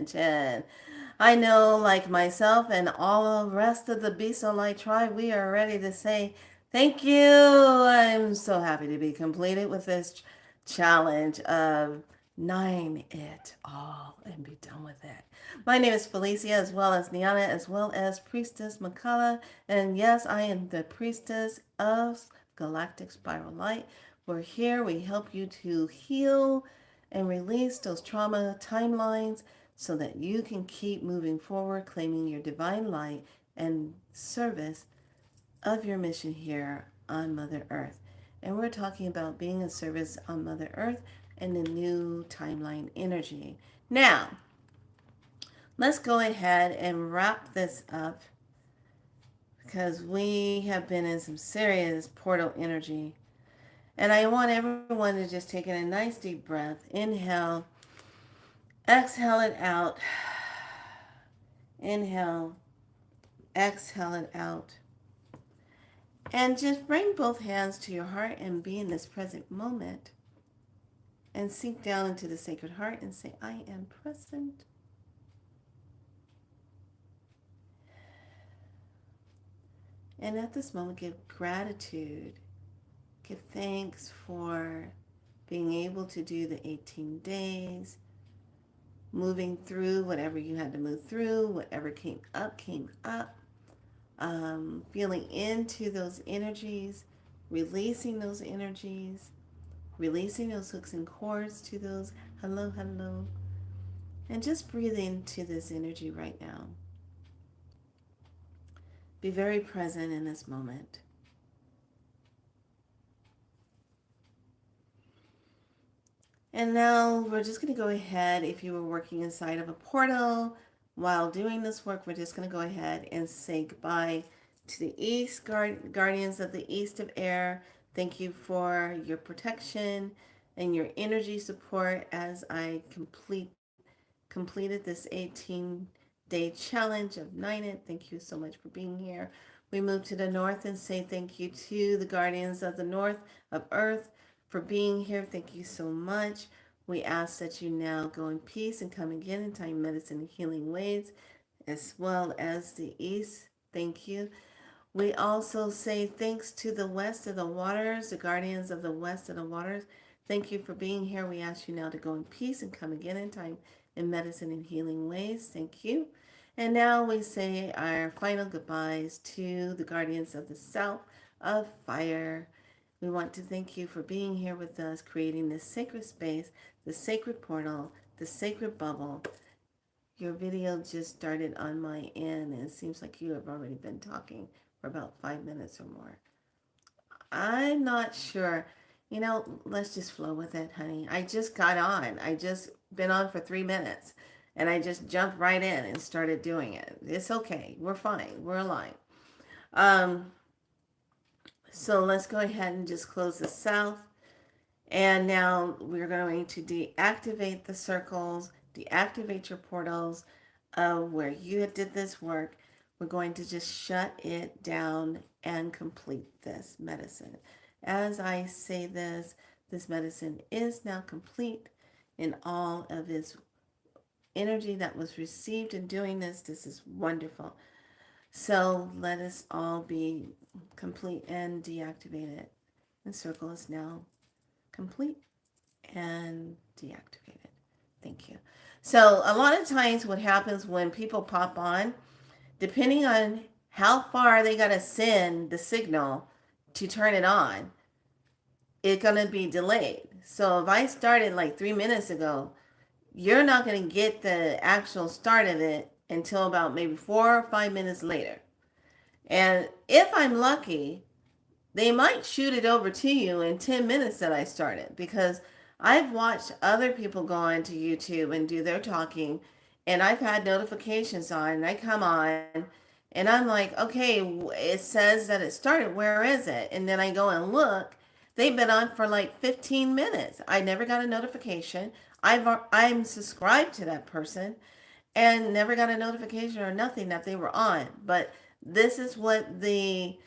challenge. And I know, like myself and all the rest of the Be So Light tribe, we are ready to say thank you. I'm so happy to be completed with this challenge of nine it all and be done with it. My name is Felicia, as well as Niana, as well as Priestess Makala. And yes, I am the Priestess of Galactic Spiral Light. We're here, we help you to heal and release those trauma timelines so that you can keep moving forward, claiming your divine light and service of your mission here on Mother Earth. And we're talking about being a service on Mother Earth and the new timeline energy. Now, let's go ahead and wrap this up because we have been in some serious portal energy. And I want everyone to just take in a nice deep breath. Inhale, exhale it out. Inhale, exhale it out. And just bring both hands to your heart and be in this present moment. And sink down into the sacred heart and say, I am present. And at this moment, give gratitude. Give thanks for being able to do the 18 days, moving through whatever you had to move through, whatever came up, feeling into those energies, releasing those energies, releasing those hooks and cords to those hello, hello, and just breathe into this energy right now. Be very present in this moment. And now we're just going to go ahead, if you were working inside of a portal while doing this work, we're just going to go ahead and say goodbye to the East, guardians of the East of Air. Thank you for your protection and your energy support as I completed this 18-day challenge of 9 It. Thank you so much for being here. We move to the North and say thank you to the guardians of the North of Earth for being here. Thank you so much. We ask that you now go in peace and come again in time, medicine, and healing ways, as well as the East. Thank you. We also say thanks to the West of the Waters, the guardians of the West of the Waters. Thank you for being here. We ask you now to go in peace and come again in time in medicine and healing ways. Thank you. And now we say our final goodbyes to the guardians of the South of Fire. We want to thank you for being here with us, creating this sacred space, the sacred portal, the sacred bubble. Your video just started on my end, and it seems like you have already been talking for about 5 minutes or more. I'm not sure. Let's just flow with it, honey. I just got on. I just been on for 3 minutes, and I just jumped right in and started doing it. It's okay. We're fine. We're aligned. Um, so let's go ahead and just close the south. And now we're going to deactivate the circles, deactivate your portals of where you did this work. We're going to just shut it down and complete this medicine. As I say this medicine is now complete in all of its energy that was received in doing this. This is wonderful. So let us all be complete and deactivated. The circle is now complete and deactivated. Thank you. So a lot of times what happens when people pop on, depending on how far they got to send the signal to turn it on, it's going to be delayed. So if I started like 3 minutes ago, you're not going to get the actual start of it until about maybe 4 or 5 minutes later. And if I'm lucky, they might shoot it over to you in 10 minutes that I started, because I've watched other people go onto YouTube and do their talking, and I've had notifications on, and I come on and I'm like, okay, it says that it started. Where is it? And then I go and look. They've been on for like 15 minutes. I never got a notification. I'm subscribed to that person and never got a notification or nothing that they were on. But this is what the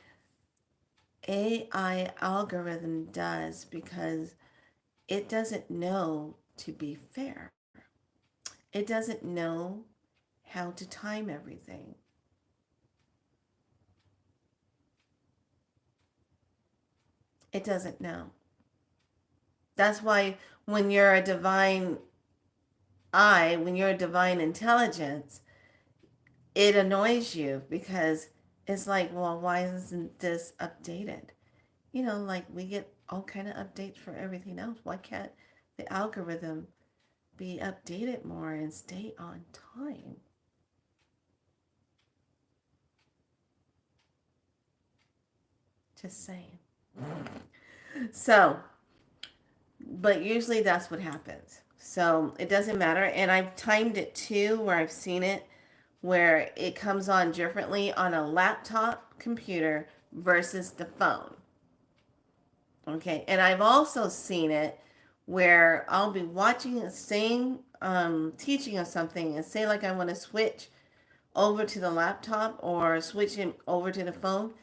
AI algorithm does, because it doesn't know to be fair. It It doesn't know how to time everything. It doesn't know. That's why when you're a divine when you're a divine intelligence, it annoys you because it's like, well, why isn't this updated? Like we get all kind of updates for everything else. Why can't the algorithm be updated more and stay on time? Just saying. So, but usually that's what happens. So it doesn't matter. And I've timed it too, where I've seen it where it comes on differently on a laptop computer versus the phone. Okay. And I've also seen it where I'll be watching the same teaching of something and say, like, I want to switch over to the laptop or switch it over to the phone.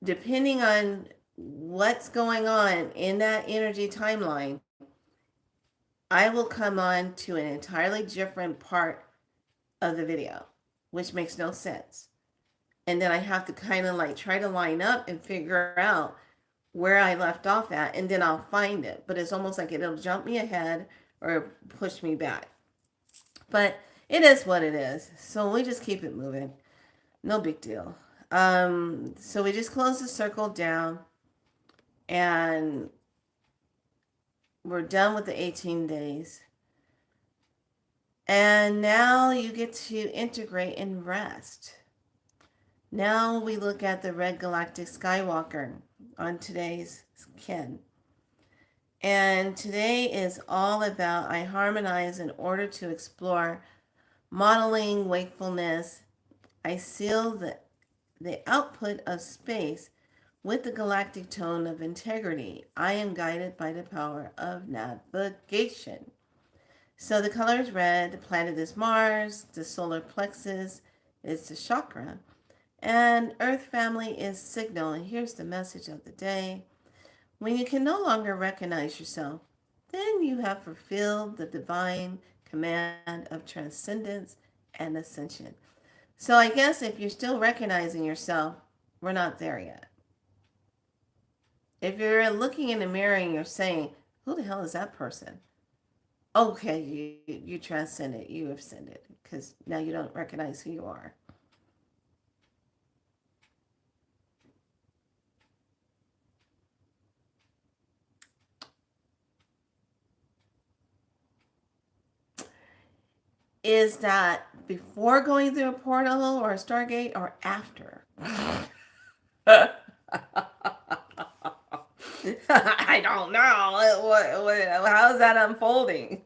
Depending on what's going on in that energy timeline, I will come on to an entirely different part of the video, which makes no sense. And then I have to kind of like try to line up and figure out where I left off at, and then I'll find it. But it's almost like it'll jump me ahead or push me back. But it is what it is. So we just keep it moving. No big deal. So we just close the circle down and we're done with the 18 days. And now you get to integrate and rest. Now we look at the red galactic skywalker on today's kin. And today is all about I harmonize in order to explore modeling wakefulness. I seal the output of space with the galactic tone of integrity. I am guided by the power of navigation. So the color is red, the planet is Mars, the solar plexus is the chakra, and Earth family is signal. And here's the message of the day. When you can no longer recognize yourself, then you have fulfilled the divine command of transcendence and ascension. So I guess if you're still recognizing yourself, we're not there yet. If you're looking in the mirror and you're saying, who the hell is that person? Okay, you transcended, you ascended, because now you don't recognize who you are. Is that before going through a portal or a stargate or after? I don't know. How's that unfolding?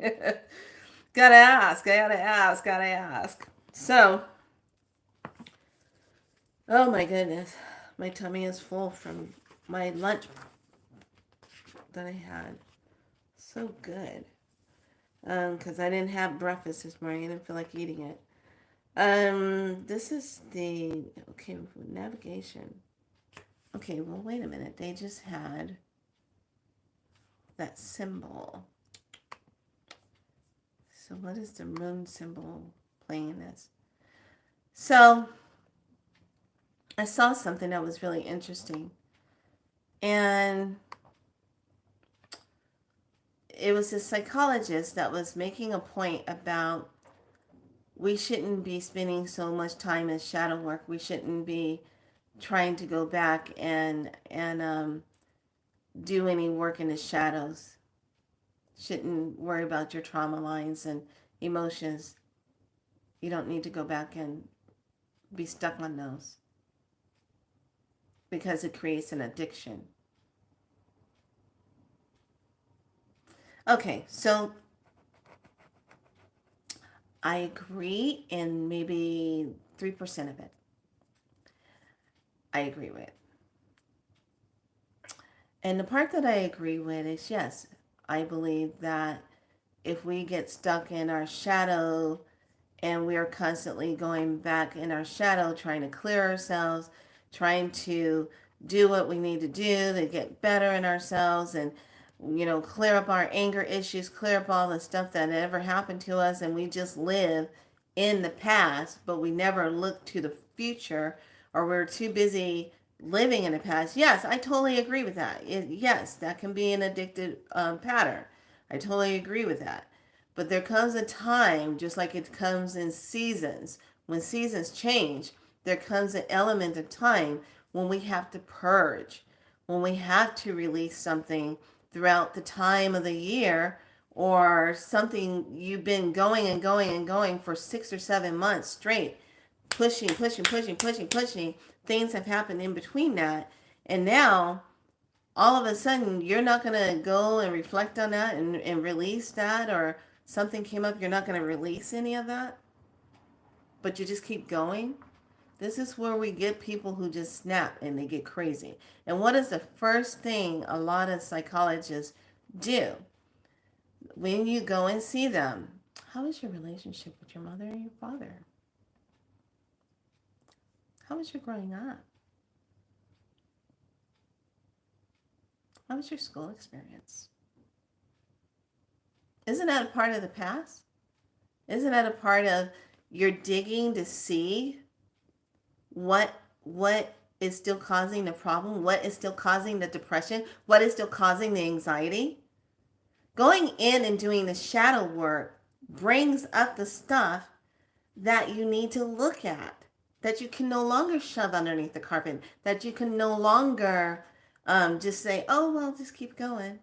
Gotta ask, gotta ask, gotta ask. So, oh my goodness, my tummy is full from my lunch that I had. So good. Because I didn't have breakfast this morning. I didn't feel like eating it. This is the, okay, navigation. Okay, well, wait a minute. They just had that symbol. So what is the moon symbol playing this? So I saw something that was really interesting. And it was a psychologist that was making a point about we shouldn't be spending so much time in shadow work. We shouldn't be trying to go back and do any work in the shadows. Shouldn't worry about your trauma lines and emotions. You don't need to go back and be stuck on those because it creates an addiction. Okay, so I agree in maybe 3% of it. I agree with. And the part that I agree with is yes, I believe that if we get stuck in our shadow and we are constantly going back in our shadow, trying to clear ourselves, trying to do what we need to do to get better in ourselves, and clear up our anger issues, clear up all the stuff that ever happened to us, and we just live in the past, but we never look to the future, or we're too busy living in the past. Yes, I totally agree with that. Yes, that can be an addictive pattern. I totally agree with that. But there comes a time, just like it comes in seasons, when seasons change, there comes an element of time when we have to purge, when we have to release something throughout the time of the year, or something you've been going and going and going for 6 or 7 months straight, pushing, pushing, pushing, pushing, pushing. Things have happened in between that. And now, all of a sudden, you're not going to go and reflect on that and release that, or something came up, you're not going to release any of that, but you just keep going. This is where we get people who just snap and they get crazy. And what is the first thing a lot of psychologists do when you go and see them? How is your relationship with your mother and your father? How was your growing up? How was your school experience? Isn't that a part of the past? Isn't that a part of your digging to see what is still causing the problem? What is still causing the depression? What is still causing the anxiety? Going in and doing the shadow work brings up the stuff that you need to look at, that you can no longer shove underneath the carpet, that you can no longer just say, oh, well, just keep going.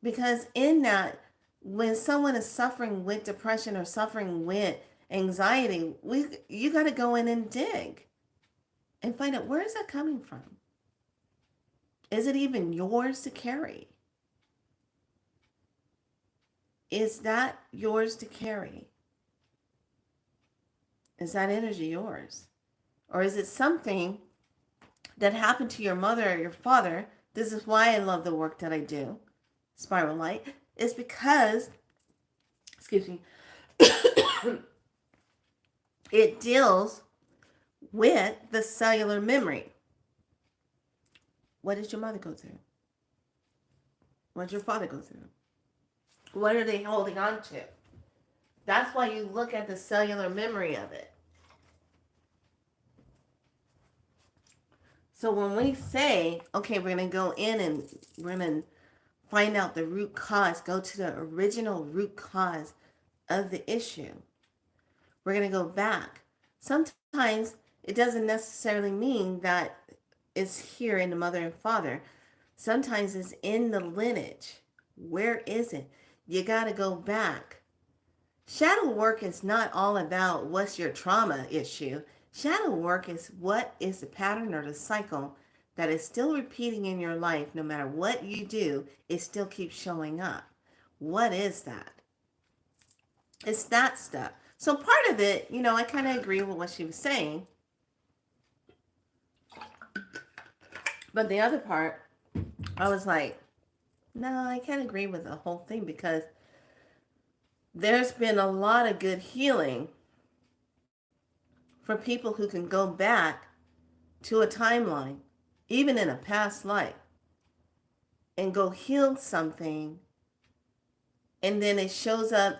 Because in that, when someone is suffering with depression or suffering with anxiety, you got to go in and dig and find out, where is that coming from? Is it even yours to carry? Is that yours to carry? Is that energy yours? Or is it something that happened to your mother or your father? This is why I love the work that I do, Spiral Light, is because, excuse me, it deals with the cellular memory. What did your mother go through? What did your father go through? What are they holding on to? That's why you look at the cellular memory of it. So when we say, okay, we're going to go in and we're going to find out the root cause, go to the original root cause of the issue, we're going to go back. Sometimes it doesn't necessarily mean that it's here in the mother and father. Sometimes it's in the lineage. Where is it? You got to go back. Shadow work is not all about what's your trauma issue. Shadow work is what is the pattern or the cycle that is still repeating in your life. No matter what you do, it still keeps showing up. What is that? It's that stuff. So part of it, I kind of agree with what she was saying. But the other part, I was like, no, I can't agree with the whole thing, because there's been a lot of good healing for people who can go back to a timeline, even in a past life, and go heal something, and then it shows up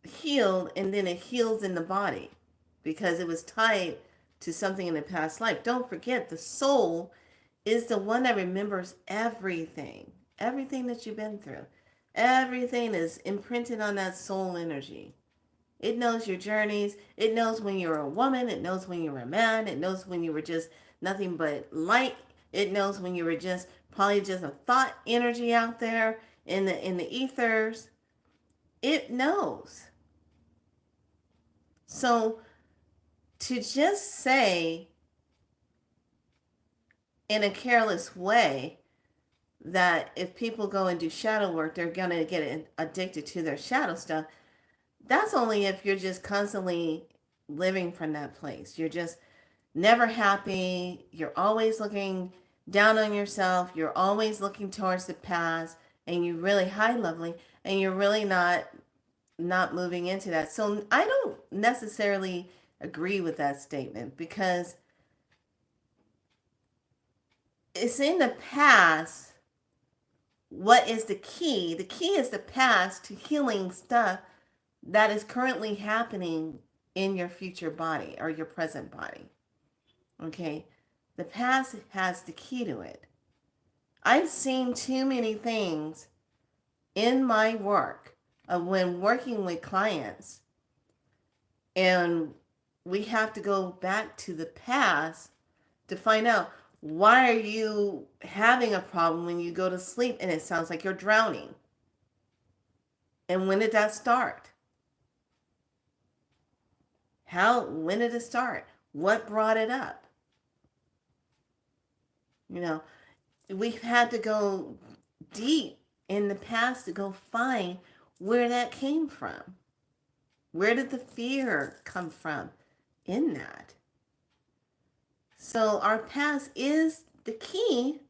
healed, and then it heals in the body because it was tied to something in the past life. Don't forget, the soul is the one that remembers everything that you've been through. Everything is imprinted on that soul energy. It knows your journeys. It knows when you're a woman. It knows when you were a man. It knows when you were just nothing but light. It knows when you were just probably just a thought energy out there in the ethers. It knows. So to just say in a careless way that if people go and do shadow work, they're going to get addicted to their shadow stuff, that's only if you're just constantly living from that place. You're just never happy. You're always looking down on yourself. You're always looking towards the past, and you're really high leveling, and you're really not moving into that. So I don't necessarily agree with that statement, because it's in the past what is the key? The key is the past to healing stuff that is currently happening in your future body or your present body. Okay? The past has the key to it. I've seen too many things in my work of when working with clients, and we have to go back to the past to find out, why are you having a problem when you go to sleep and it sounds like you're drowning? And when did that start? When did it start? What brought it up? You know, we've had to go deep in the past to go find where that came from. Where did the fear come from in that? So our past is the key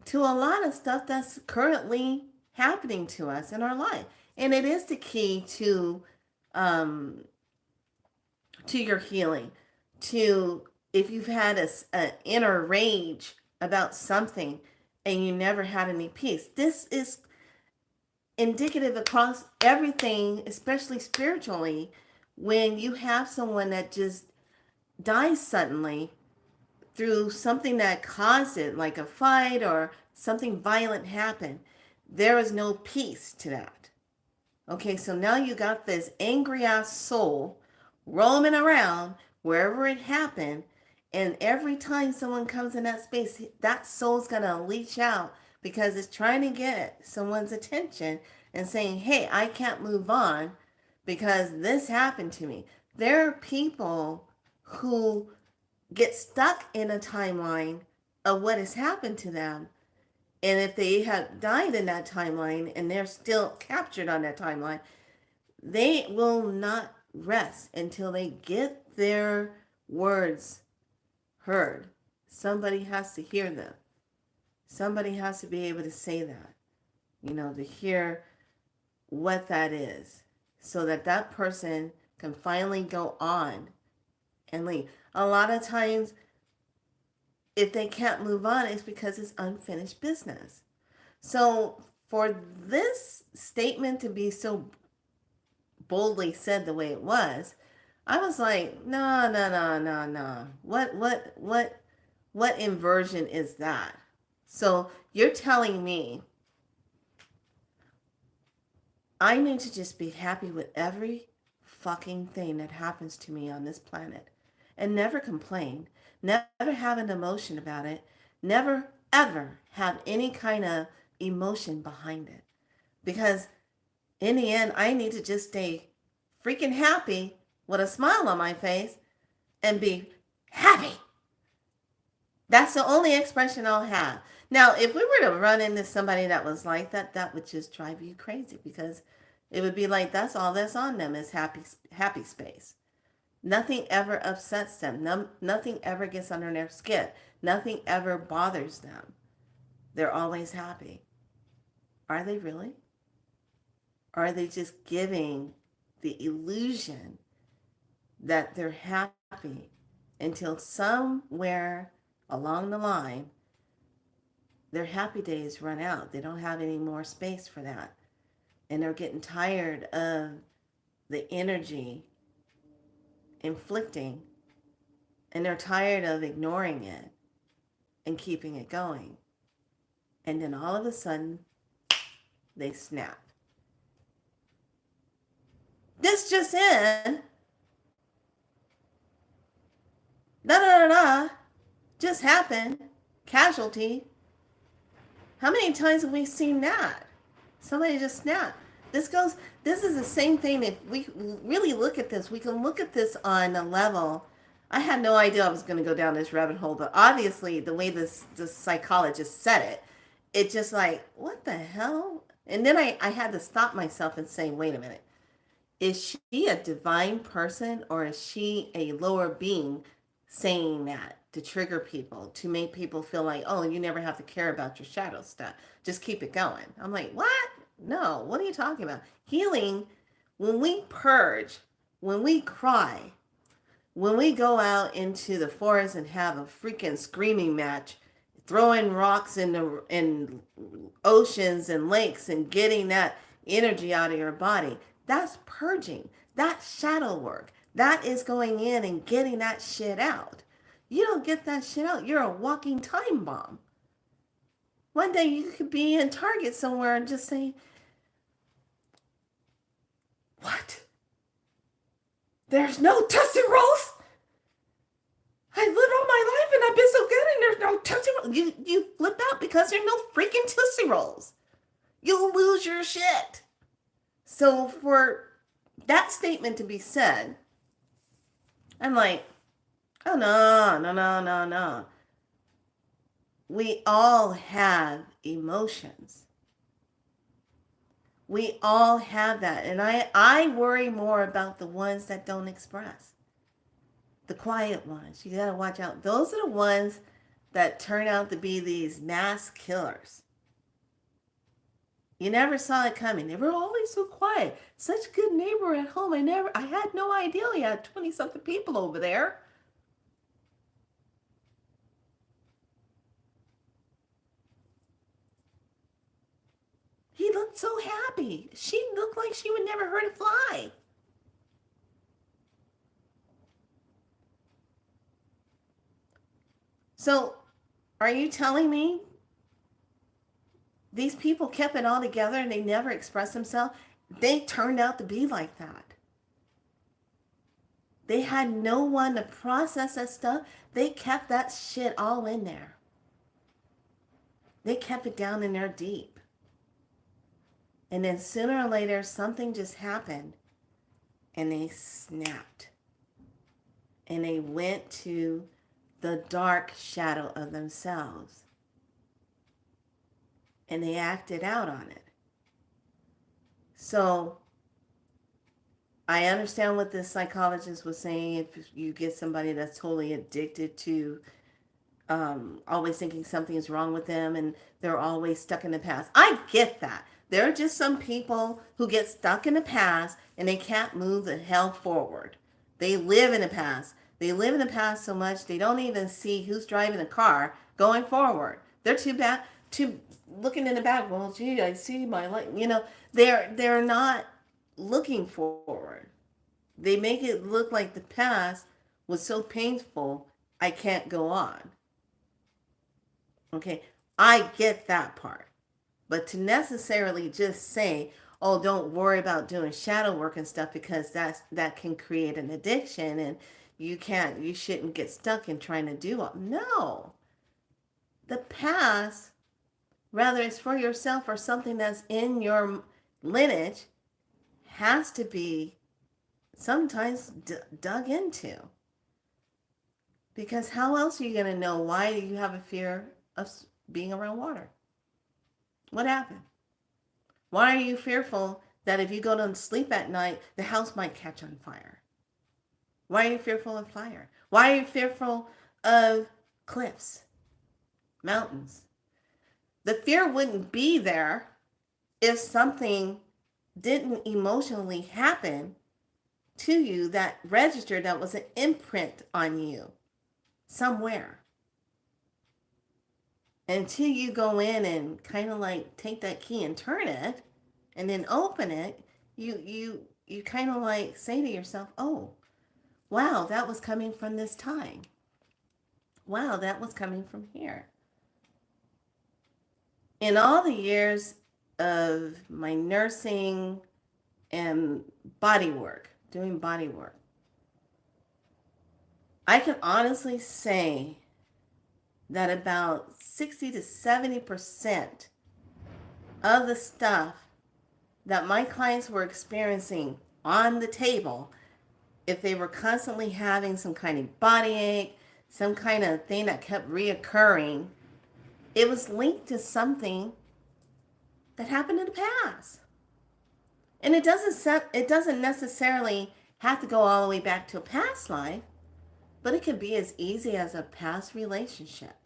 to a lot of stuff that's currently happening to us in our life. And it is the key um, to your healing. To if you've had an inner rage about something and you never had any peace. This is indicative across everything, especially spiritually, when you have someone that just dies suddenly through something that caused it, like a fight or something violent happened. There is no peace to that. Okay, so now you got this angry ass soul roaming around wherever it happened, and every time someone comes in that space, that soul's gonna leach out because it's trying to get someone's attention and saying, hey, I can't move on because this happened to me. There are people who get stuck in a timeline of what has happened to them. And if they have died in that timeline and they're still captured on that timeline, they will not rest until they get their words heard. Somebody has to hear them. Somebody has to be able to say that, to hear what that is, so that that person can finally go on and leave. A lot of times, if they can't move on, it's because it's unfinished business. So for this statement to be so boldly said the way it was, I was like, no, no, no, no, no. What inversion is that? So you're telling me I need to just be happy with every fucking thing that happens to me on this planet and never complain, never have an emotion about it, never ever have any kind of emotion behind it. Because in the end, I need to just stay freaking happy with a smile on my face and be happy. That's the only expression I'll have. Now, if we were to run into somebody that was like that, that would just drive you crazy, because it would be like that's all that's on them is happy space. Nothing ever upsets them. Nothing ever gets under their skin. Nothing ever bothers them. They're always happy. Are they really? Or are they just giving the illusion that they're happy until somewhere along the line their happy days run out? They don't have any more space for that. And they're getting tired of the energy inflicting, and they're tired of ignoring it and keeping it going. And then all of a sudden, they snap. This just in. Da da da da. Just happened. Casualty. How many times have we seen that? Somebody just snapped. This is the same thing. If we really look at this, we can look at this on a level. I had no idea I was going to go down this rabbit hole, but obviously the way this psychologist said it, it just like, what the hell? And then I had to stop myself and say, wait a minute. Is she a divine person, or is she a lower being saying that to trigger people, to make people feel like, oh, you never have to care about your shadow stuff. Just keep it going. I'm like, what? No, what are you talking about? Healing, when we purge, when we cry, when we go out into the forest and have a freaking screaming match throwing rocks in oceans and lakes and getting that energy out of your body. That's purging. That's shadow work. That is going in and getting that shit out. You don't get that shit out, you're a walking time bomb. One day you could be in Target somewhere and just say, "What? There's no Tootsie Rolls? I lived all my life and I've been so good and there's no Tootsie Rolls." You flip out because there's no freaking Tootsie Rolls. You'll lose your shit. So for that statement to be said, I'm like, oh no, no, no, no, no. We all have emotions. We all have that. And I worry more about the ones that don't express. The quiet ones. You got to watch out. Those are the ones that turn out to be these mass killers. You never saw it coming. They were always so quiet. Such a good neighbor at home. I had no idea he had 20 something people over there. He looked so happy. She looked like she would never hurt a fly. So, are you telling me these people kept it all together and they never expressed themselves? They turned out to be like that. They had no one to process that stuff. They kept that shit all in there. They kept it down in there deep. And then sooner or later, something just happened and they snapped. And they went to the dark shadow of themselves. And they acted out on it. So I understand what this psychologist was saying. If you get somebody that's totally addicted to always thinking something is wrong with them and they're always stuck in the past. I get that. There are just some people who get stuck in the past and they can't move the hell forward. They live in the past. They live in the past so much they don't even see who's driving the car going forward. They're too looking in the back. Well, gee, I see my light. They're not looking forward. They make it look like the past was so painful, I can't go on. Okay, I get that part. But to necessarily just say, "Oh, don't worry about doing shadow work and stuff because that can create an addiction and you shouldn't get stuck in trying to do all." No. The past, whether it's for yourself or something that's in your lineage, has to be sometimes dug into. Because how else are you going to know why do you have a fear of being around water? What happened? Why are you fearful that if you go to sleep at night, the house might catch on fire? Why are you fearful of fire? Why are you fearful of cliffs, mountains? The fear wouldn't be there if something didn't emotionally happen to you that registered, that was an imprint on you somewhere. Until you go in and kind of like take that key and turn it and then open it, you kind of like say to yourself, "Oh, wow, that was coming from this time. Wow, that was coming from here." In all the years of my nursing and body work, doing body work, I can honestly say that about 60 to 70% of the stuff that my clients were experiencing on the table, if they were constantly having some kind of body ache, some kind of thing that kept reoccurring, it was linked to something that happened in the past. And it doesn't necessarily have to go all the way back to a past life, but it could be as easy as a past relationship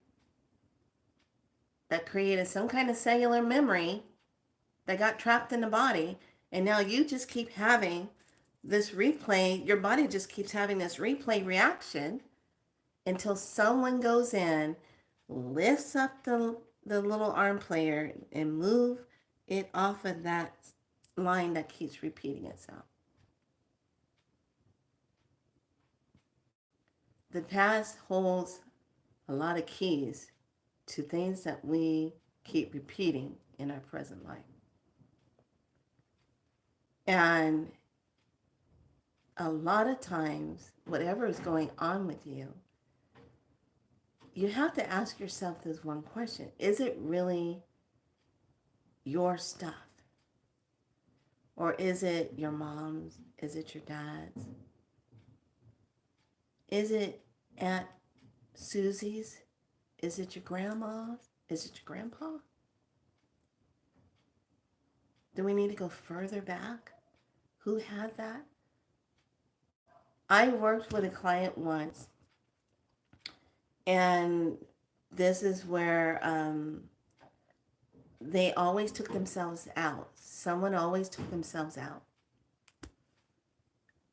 that created some kind of cellular memory that got trapped in the body, and now you just keep having this replay. Your body just keeps having this replay reaction until someone goes in lifts up the little arm player and move it off of that line that keeps repeating itself. The past holds a lot of keys to things that we keep repeating in our present life. And a lot of times, whatever is going on with you, you have to ask yourself this one question. Is it really your stuff? Or is it your mom's? Is it your dad's? Is it Aunt Susie's? Is it your grandma's? Is it your grandpa? Do we need to go further back? Who had that? I worked with a client once, and this is where they always took themselves out. Someone always took themselves out.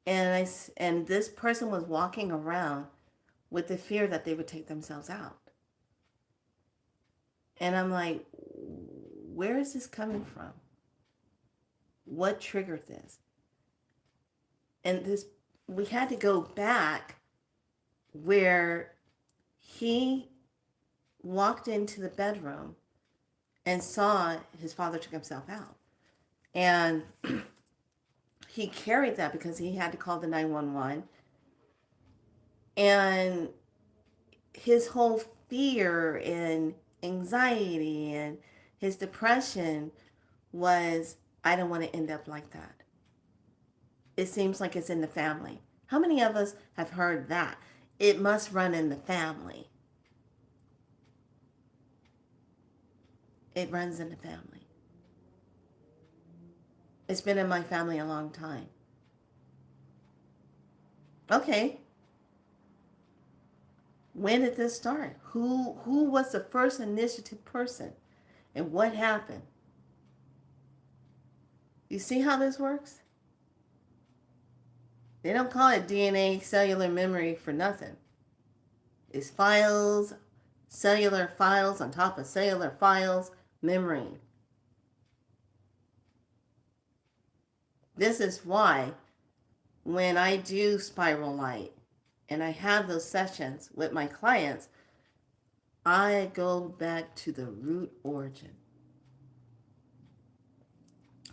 And this person was walking around with the fear that they would take themselves out. And I'm like, where is this coming from? What triggered this? And we had to go back where he walked into the bedroom and saw his father took himself out. And he carried that because he had to call the 911. And his whole fear and anxiety and his depression was, I don't want to end up like that. It seems like it's in the family. How many of us have heard that? It must run in the family. It runs in the family. It's been in my family a long time. Okay. When did this start? Who was the first initiative person? And what happened? You see how this works? They don't call it DNA cellular memory for nothing. It's files, cellular files on top of cellular files, memory. This is why when I do spiral light and I have those sessions with my clients, I go back to the root origin.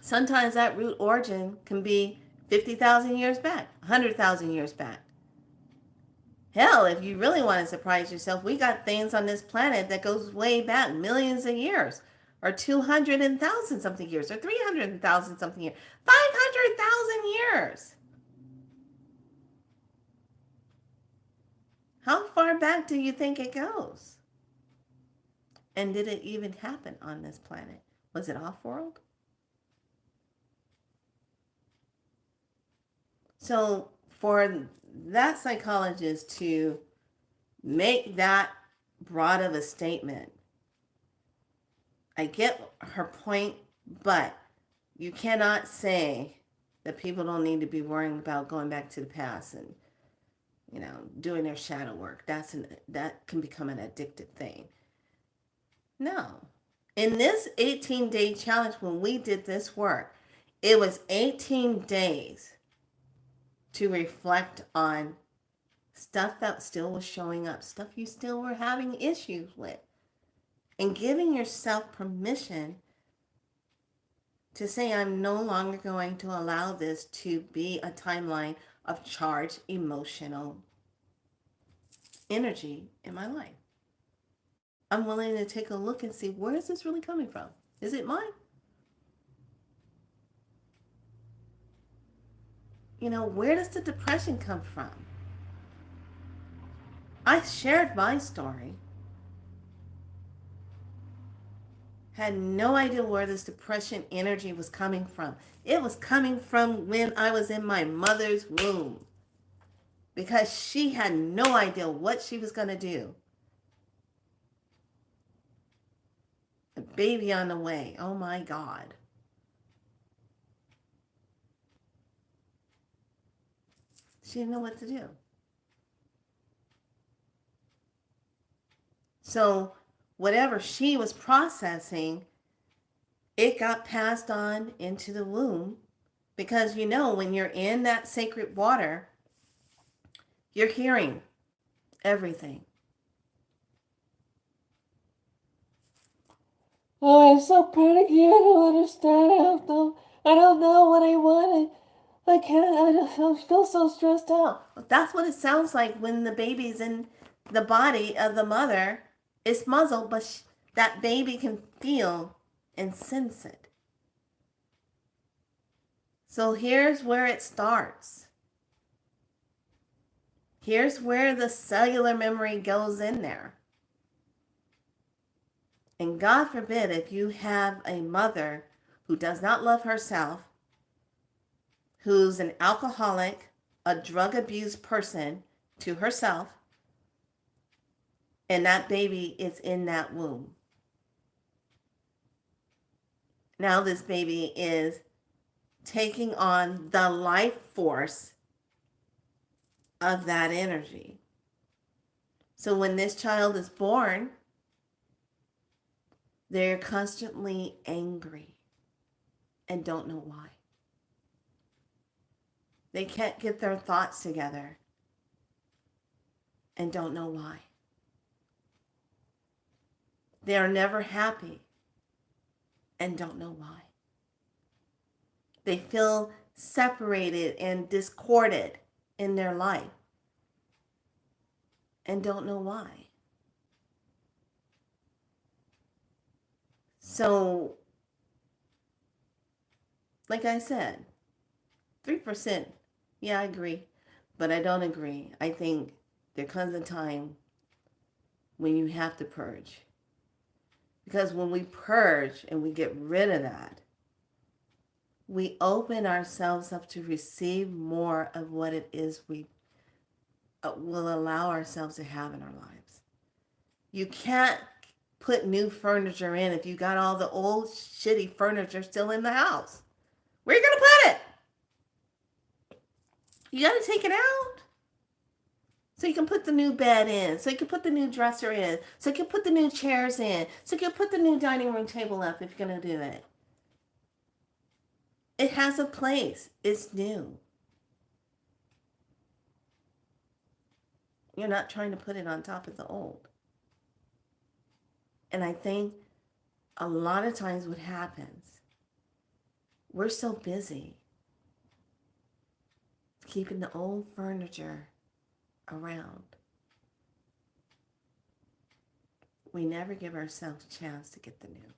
Sometimes that root origin can be 50,000 years back, 100,000 years back. Hell, if you really want to surprise yourself, we got things on this planet that goes way back millions of years, or 200,000 something years, or 300,000 something years, 500,000 years. How far back do you think it goes? And did it even happen on this planet? Was it off-world? So for that psychologist to make that broad of a statement, I get her point, but you cannot say that people don't need to be worrying about going back to the past and, doing their shadow work. That can become an addictive thing. No. In this 18-day challenge, when we did this work, it was 18 days to reflect on stuff that still was showing up, stuff you still were having issues with, and giving yourself permission to say, I'm no longer going to allow this to be a timeline of charged emotional energy in my life. I'm willing to take a look and see, where is this really coming from? Is it mine? Where does the depression come from? I shared my story. Had no idea where this depression energy was coming from. It was coming from when I was in my mother's womb. Because she had no idea what she was going to do. A baby on the way. Oh my God. She didn't know what to do. So whatever she was processing, it got passed on into the womb, because when you're in that sacred water, you're hearing everything. Oh, I'm so panicky. I don't understand. I don't know what I want. I can't. I feel so stressed out. That's what it sounds like when the baby's in the body of the mother. It's muzzled, but that baby can feel and sense it. So here's where it starts. Here's where the cellular memory goes in there. And God forbid if you have a mother who does not love herself, who's an alcoholic, a drug abused person to herself, and that baby is in that womb. Now this baby is taking on the life force of that energy. So when this child is born, they're constantly angry and don't know why. They can't get their thoughts together and don't know why. They are never happy and don't know why. They feel separated and discorded in their life and don't know why. So, like I said, 3%, yeah, I agree. But I don't agree. I think there comes a time when you have to purge. Because when we purge and we get rid of that, we open ourselves up to receive more of what it is we will allow ourselves to have in our lives. You can't put new furniture in if you got all the old shitty furniture still in the house. Where are you going to put it? You got to take it out. So you can put the new bed in. So you can put the new dresser in. So you can put the new chairs in. So you can put the new dining room table up if you're going to do it. It has a place. It's new. You're not trying to put it on top of the old. And I think a lot of times what happens, we're so busy keeping the old furniture around. We never give ourselves a chance to get the new.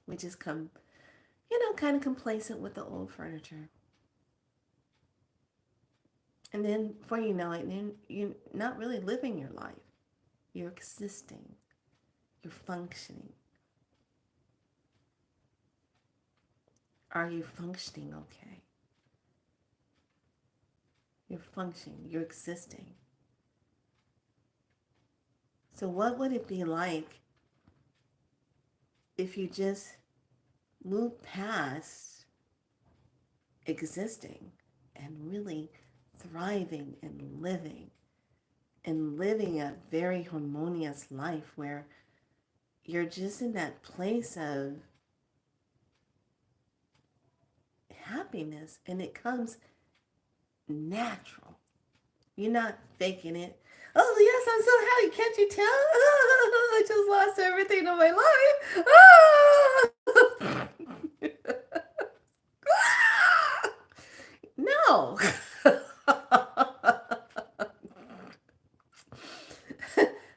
We just come, kind of complacent with the old furniture. And then before you know it, you're not really living your life. You're existing. You're functioning. Are you functioning okay? You're functioning. You're existing. So what would it be like if you just move past existing and really thriving and living a very harmonious life where you're just in that place of happiness and it comes natural. You're not faking it. Oh, yes, I'm so happy. Can't you tell? I just lost everything in my life. No.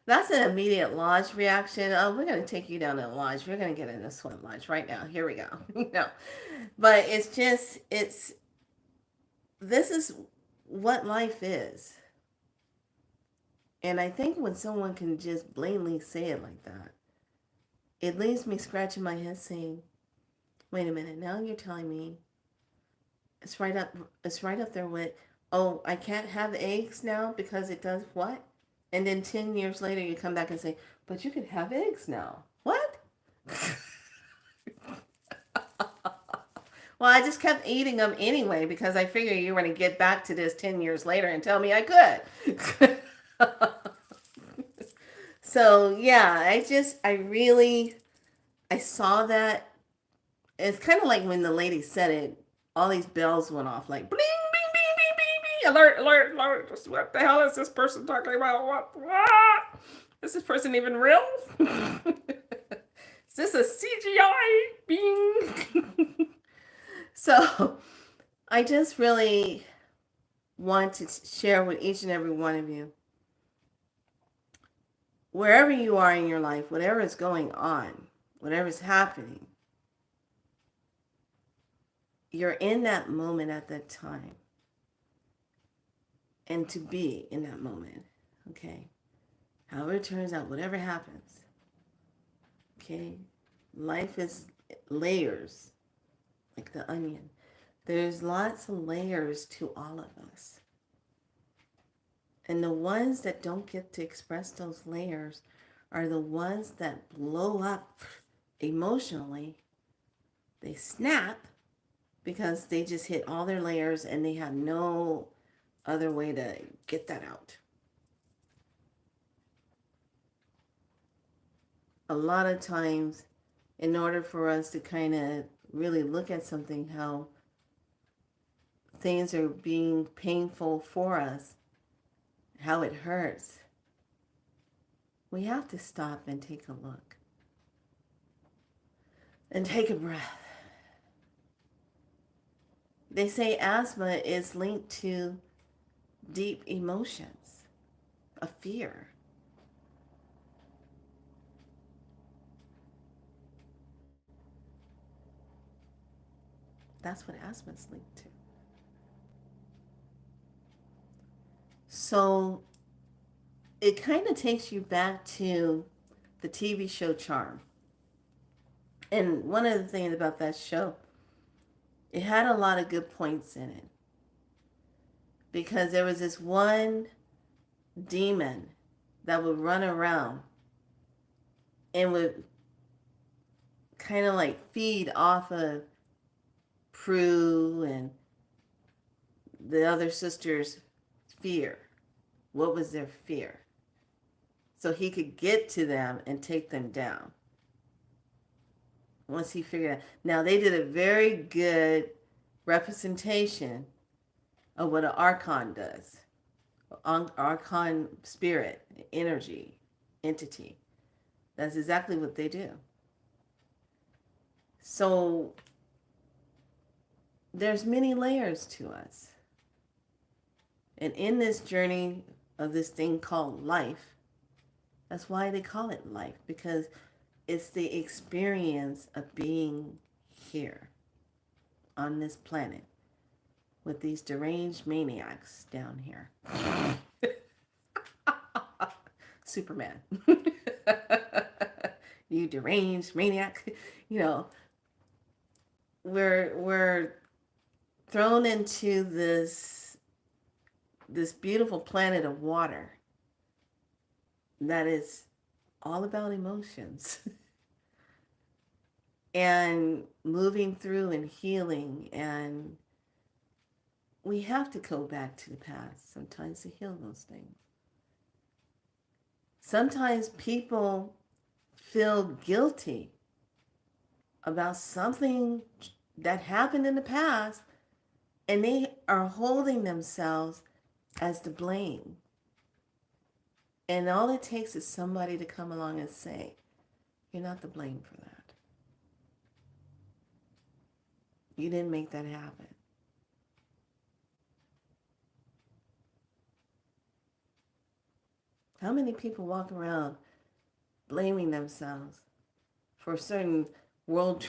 That's an immediate launch reaction. Oh, we're going to take you down to launch. We're going to get in a swim launch right now. Here we go. But this is what life is. And I think when someone can just blatantly say it like that, it leaves me scratching my head saying, wait a minute, now you're telling me it's right up there with, oh, I can't have eggs now because it does what? And then 10 years later you come back and say, but you can have eggs now. What? Well, I just kept eating them anyway because I figured you were going to get back to this 10 years later and tell me I could. So yeah, I really, I saw that. It's kind of like when the lady said it, all these bells went off like bling, bing, bing, bing, bing, bing, alert, alert, alert. What the hell is this person talking about? What? Is this person even real? Is this a CGI being? So I just really want to share with each and every one of you, wherever you are in your life, whatever is going on, whatever is happening, you're in that moment at that time. And to be in that moment, okay? However it turns out, whatever happens, okay? Life is layers, like the onion. There's lots of layers to all of us. And the ones that don't get to express those layers are the ones that blow up emotionally. They snap because they just hit all their layers and they have no other way to get that out. A lot of times, in order for us to kind of really look at something, how things are being painful for us, how it hurts, we have to stop and take a look and take a breath. They say asthma is linked to deep emotions, a fear. That's what asthma is linked to. So it kind of takes you back to the TV show Charm. And one of the things about that show, it had a lot of good points in it. Because there was this one demon that would run around and would kind of like feed off of Prue and the other sisters' fear. What was their fear? So he could get to them and take them down once he figured out. Now, they did a very good representation of what an archon does. Archon spirit, energy, entity. That's exactly what they do. So there's many layers to us. And in this journey of this thing called life, that's why they call it life, because it's the experience of being here on this planet with these deranged maniacs down here. Superman. You deranged maniac. You know, we're thrown into this beautiful planet of water that is all about emotions and moving through and healing. And we have to go back to the past sometimes to heal those things. Sometimes people feel guilty about something that happened in the past and they are holding themselves as to blame. And all it takes is somebody to come along and say, you're not to blame for that. You didn't make that happen. How many people walk around blaming themselves for certain world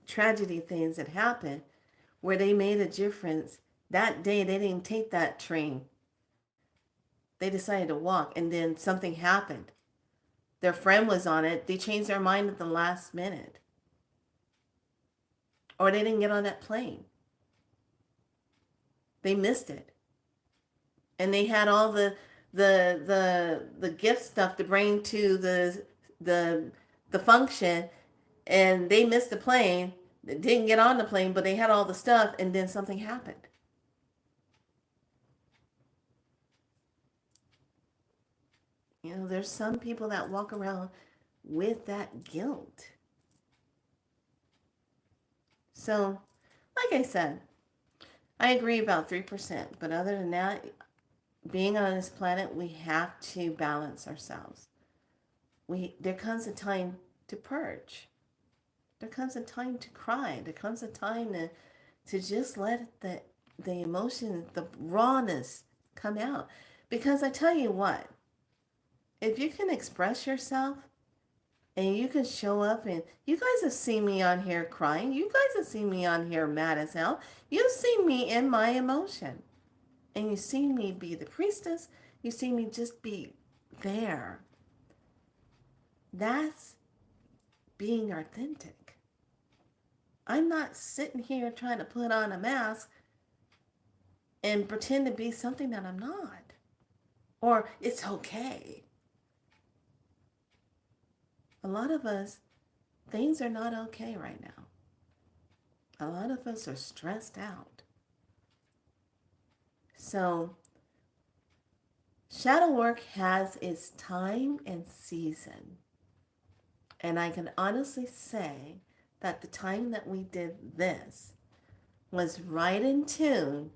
tragedy things that happened where they made a difference? That day they didn't take that train. They decided to walk and then something happened. Their friend was on it. They changed their mind at the last minute. Or they didn't get on that plane. They missed it. And they had all the gift stuff to bring to the function, and they missed the plane. They didn't get on the plane, but they had all the stuff, and then something happened. There's some people that walk around with that guilt. So, like I said, I agree about 3%. But other than that, being on this planet, we have to balance ourselves. There comes a time to purge. There comes a time to cry. There comes a time to just let the emotion, the rawness come out. Because I tell you what, if you can express yourself and you can show up, and you guys have seen me on here crying. You guys have seen me on here mad as hell. You've seen me in my emotion. And you've seen me be the priestess. You've seen me just be there. That's being authentic. I'm not sitting here trying to put on a mask and pretend to be something that I'm not. Or it's okay. A lot of us, things are not okay right now. A lot of us are stressed out. So, shadow work has its time and season. And I can honestly say that the time that we did this was right in tune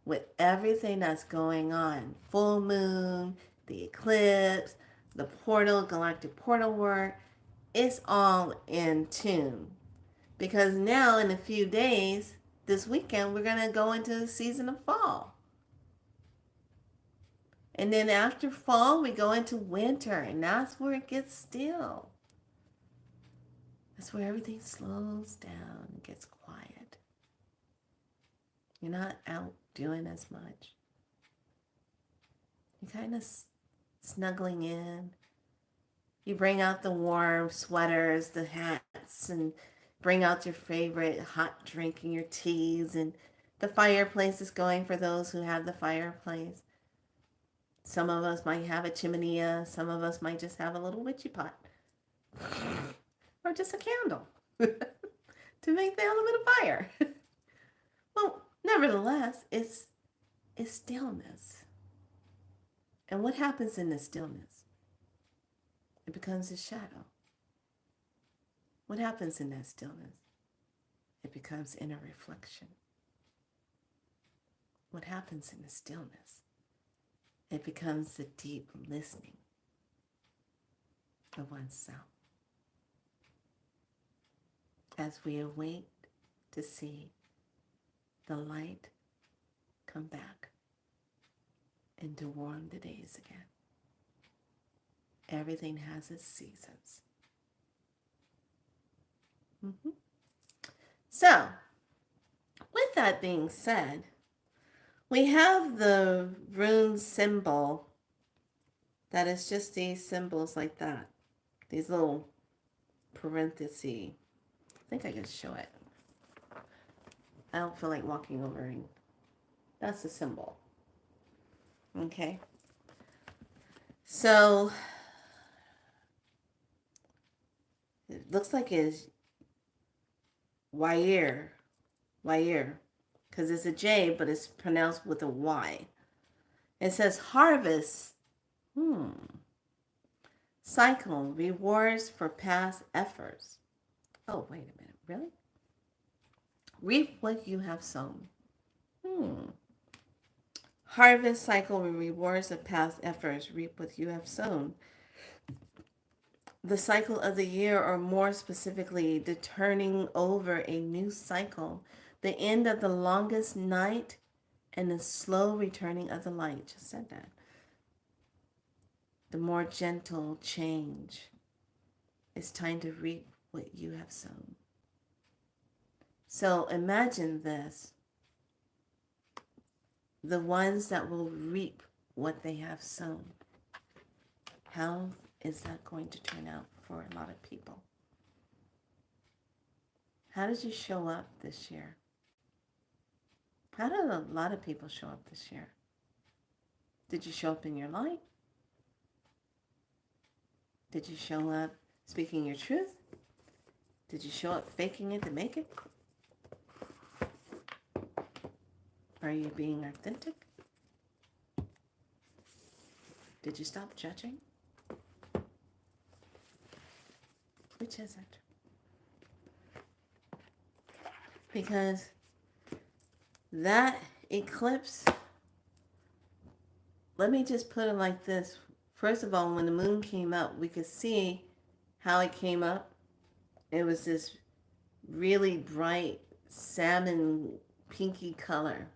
with everything that's going on. Full moon, the eclipse, the portal, galactic portal work. It's all in tune. Because now in a few days, this weekend, we're going to go into the season of fall. And then after fall, we go into winter. And that's where it gets still. That's where everything slows down and gets quiet. You're not out doing as much. You're kind of snuggling in. You bring out the warm sweaters, the hats, and bring out your favorite hot drink and your teas. And the fireplace is going for those who have the fireplace. Some of us might have a chimenea. Some of us might just have a little witchy pot. Or just a candle to make the element of fire. Well, nevertheless, it's stillness. And what happens in the stillness? It becomes a shadow. What happens in that stillness? It becomes inner reflection. What happens in the stillness? It becomes the deep listening of oneself. As we await to see the light come back and to warm the days again. Everything has its seasons. So, with that being said, we have the rune symbol that is just these symbols like that. These little parentheses. I think I can show it. I don't feel like walking over and that's the symbol. Okay. So it looks like it's Wire, because it's a J, but it's pronounced with a Y. It says harvest. Cycle, rewards for past efforts. Oh, wait a minute, really? Reap what you have sown. Harvest cycle, rewards of past efforts. Reap what you have sown. The cycle of the year, or more specifically, the turning over a new cycle, the end of the longest night, and the slow returning of the light. Just said that. The more gentle change. It's time to reap what you have sown. So imagine this. The ones that will reap what they have sown. How is that going to turn out for a lot of people? How did you show up this year? How did a lot of people show up this year? Did you show up in your light? Did you show up speaking your truth? Did you show up faking it to make it? Are you being authentic? Did you stop judging? Which is it? Because that eclipse, let me just put it like this. First of all, when the moon came up, we could see how it came up. It was this really bright salmon pinky color.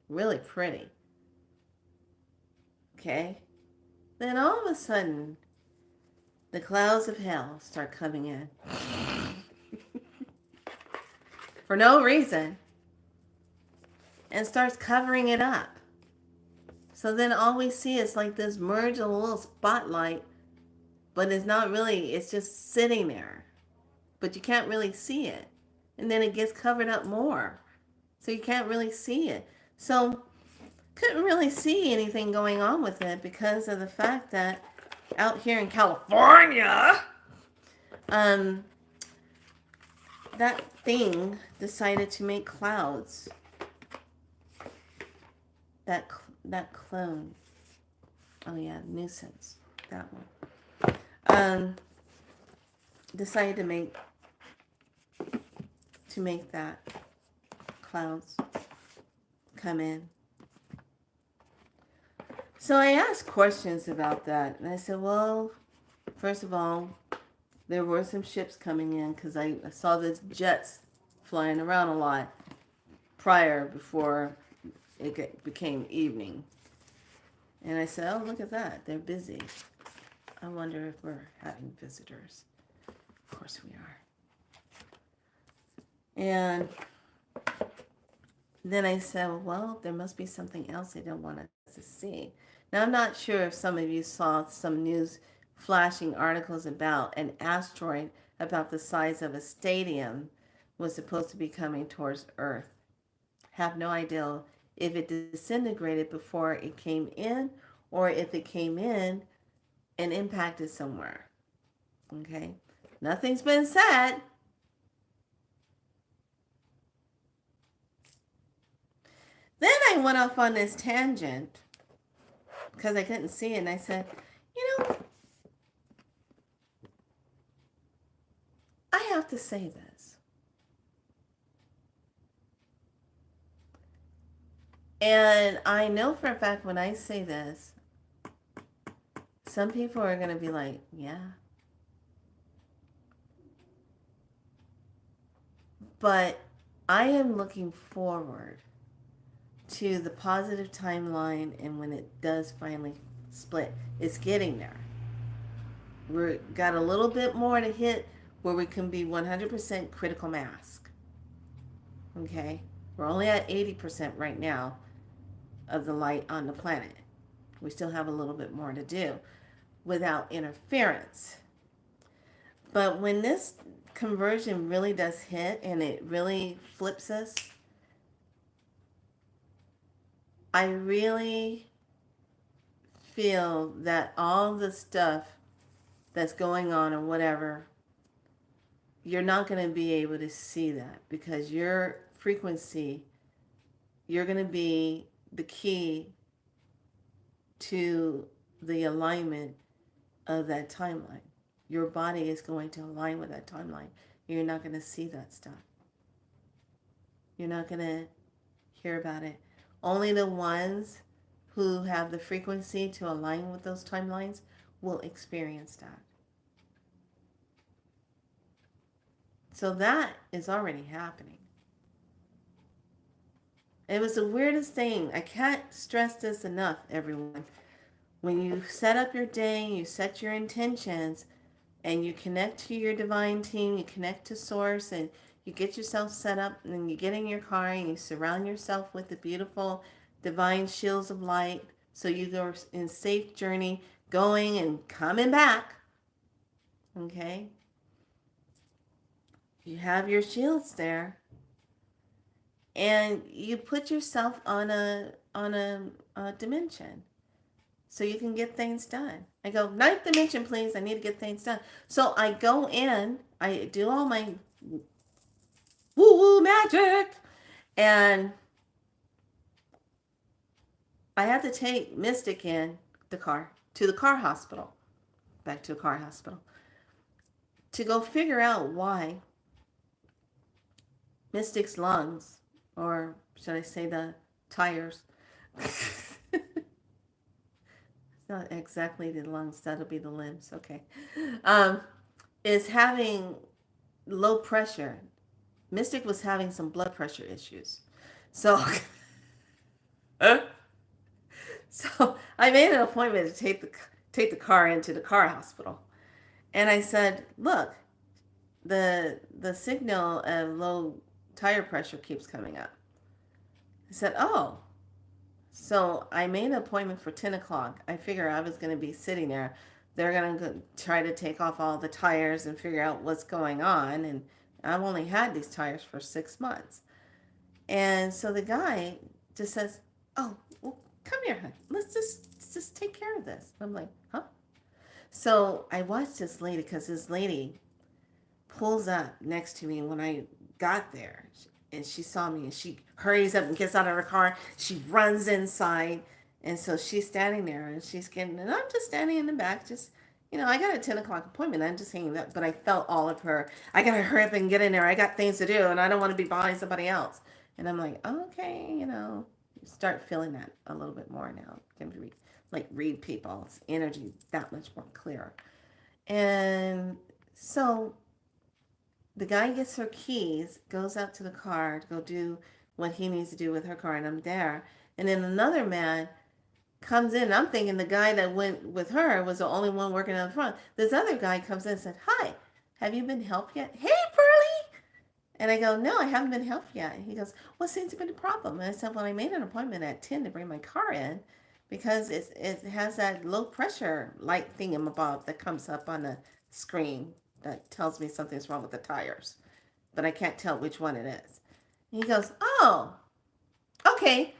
Really pretty. Okay? Then all of a sudden, the clouds of hell start coming in. For no reason. And starts covering it up. So then all we see is like this merge of a little spotlight, but it's not really, it's just sitting there. But you can't really see it. And then it gets covered up more. So you can't really see it. So couldn't really see anything going on with it because of the fact that out here in California, that thing decided to make clouds. That clone. Oh yeah, nuisance. That one. Decided to make that clouds come in. So I asked questions about that, and I said, well, first of all, there were some ships coming in because I saw the jets flying around a lot before it became evening. And I said, oh, look at that. They're busy. I wonder if we're having visitors. Of course we are. And then I said, well, there must be something else they don't want us to see. Now, I'm not sure if some of you saw some news flashing articles about an asteroid about the size of a stadium was supposed to be coming towards Earth. Have no idea if it disintegrated before it came in or if it came in and impacted somewhere. Okay? Nothing's been said. Then I went off on this tangent because I couldn't see it, and I said, I have to say this. And I know for a fact when I say this, some people are going to be like, yeah. But I am looking forward to the positive timeline, and when it does finally split, it's getting there. We've got a little bit more to hit where we can be 100% critical mass. Okay? We're only at 80% right now of the light on the planet. We still have a little bit more to do without interference. But when this conversion really does hit and it really flips us, I really feel that all the stuff that's going on or whatever, you're not going to be able to see that because your frequency, you're going to be the key to the alignment of that timeline. Your body is going to align with that timeline. You're not going to see that stuff. You're not going to hear about it. Only the ones who have the frequency to align with those timelines will experience that. So that is already happening. It was the weirdest thing. I can't stress this enough, everyone. When you set up your day, you set your intentions, and you connect to your divine team, you connect to Source, and you get yourself set up, and then you get in your car, and you surround yourself with the beautiful divine shields of light, so you go in safe journey, going and coming back. Okay? You have your shields there, and you put yourself on a dimension so you can get things done. I go, ninth dimension, please. I need to get things done. So I go in, I do all my woo-woo magic, and I had to take Mystic in the car, to the car hospital, back to the car hospital, to go figure out why Mystic's lungs, or should I say the tires, it's not exactly the lungs, that'll be the limbs, okay, um, is having low pressure. Mystic was having some blood pressure issues. So, so I made an appointment to take the car into the car hospital. And I said, look, the signal of low tire pressure keeps coming up. I said, oh. So I made an appointment for 10 o'clock. I figure I was going to be sitting there. They're going to try to take off all the tires and figure out what's going on. And I've only had these tires for 6 months. And so the guy just says, oh, well, come here, hon. Let's just take care of this. I'm like, huh? So I watched this lady, because this lady pulls up next to me when I got there, and she saw me, and she hurries up and gets out of her car. She runs inside, and so she's standing there, and and I'm just standing in the back, just, I got a 10 o'clock appointment. I'm just hanging up, but I felt all of her. I got to hurry up and get in there. I got things to do, and I don't want to be behind somebody else. And I'm like, okay, start feeling that a little bit more now. Can read people's energy that much more clearer. And so the guy gets her keys, goes out to the car to go do what he needs to do with her car, and I'm there. And then another man comes in. I'm thinking the guy that went with her was the only one working out front. This other guy comes in and said, hi, have you been helped yet? Hey, Pearlie! And I go, no, I haven't been helped yet. And he goes, what seems to be the problem? And I said, well, I made an appointment at 10 to bring my car in because it has that low pressure light thingamabob that comes up on the screen that tells me something's wrong with the tires, but I can't tell which one it is. And he goes, oh, okay,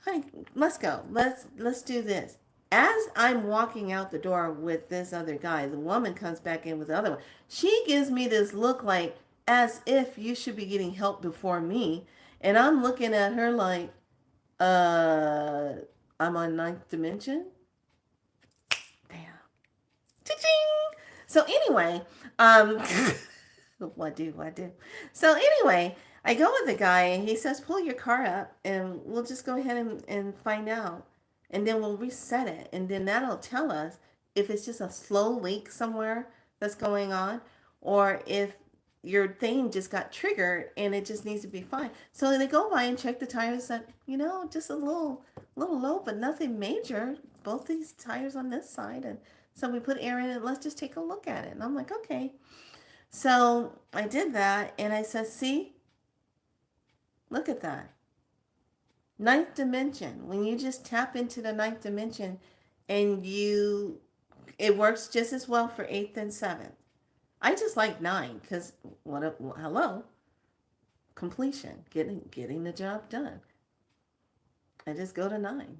honey, let's go. Let's do this. As I'm walking out the door with this other guy, the woman comes back in with the other one. She gives me this look like as if you should be getting help before me. And I'm looking at her like, uh, I'm on ninth dimension. Damn. Cha-ching! So anyway, what do? So anyway, I go with the guy and he says, pull your car up and we'll just go ahead and find out. And then we'll reset it. And then that'll tell us if it's just a slow leak somewhere that's going on, or if your thing just got triggered and it just needs to be fine. So they go by and check the tires that, just a little low, but nothing major. Both these tires on this side. And so we put air in it. Let's just take a look at it. And I'm like, okay. So I did that and I said, see, look at that. Ninth dimension. When you just tap into the ninth dimension and it works just as well for eighth and seventh. I just like 9 because hello, completion, getting the job done. I just go to 9.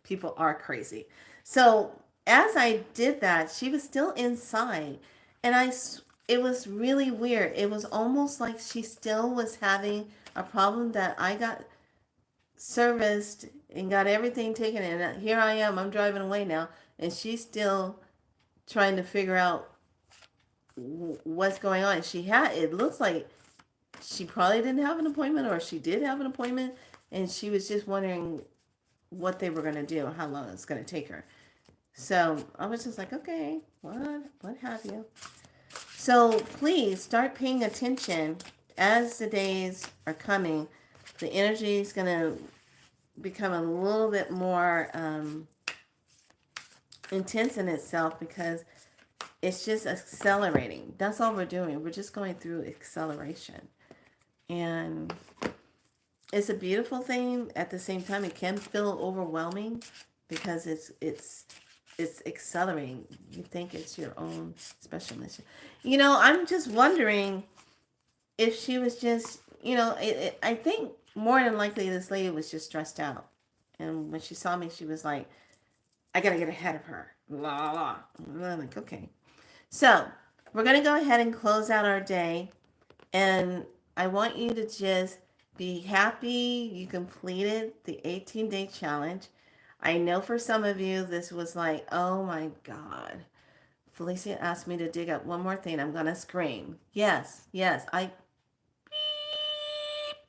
People are crazy. So as I did that, she was still inside, and it was really weird. It was almost like she still was having a problem that I got serviced and got everything taken in. And here I am. I'm driving away now, and she's still trying to figure out what's going on. It looks like she probably didn't have an appointment, or she did have an appointment, and she was just wondering what they were going to do, how long it's going to take her. So I was just like, okay, what have you. So please start paying attention as the days are coming. The energy is going to become a little bit more intense in itself because it's just accelerating. That's all we're doing. We're just going through acceleration. And it's a beautiful thing. At the same time, it can feel overwhelming because it's accelerating. You think it's your own special mission. I'm just wondering if she was just, I think more than likely this lady was just stressed out. And when she saw me, she was like, I got to get ahead of her. La, la, la. And I'm like, okay. So we're going to go ahead and close out our day. And I want you to just be happy you completed the 18-day challenge. I know for some of you, this was like, oh my God. Felicia asked me to dig up one more thing. I'm going to scream. Yes, yes, I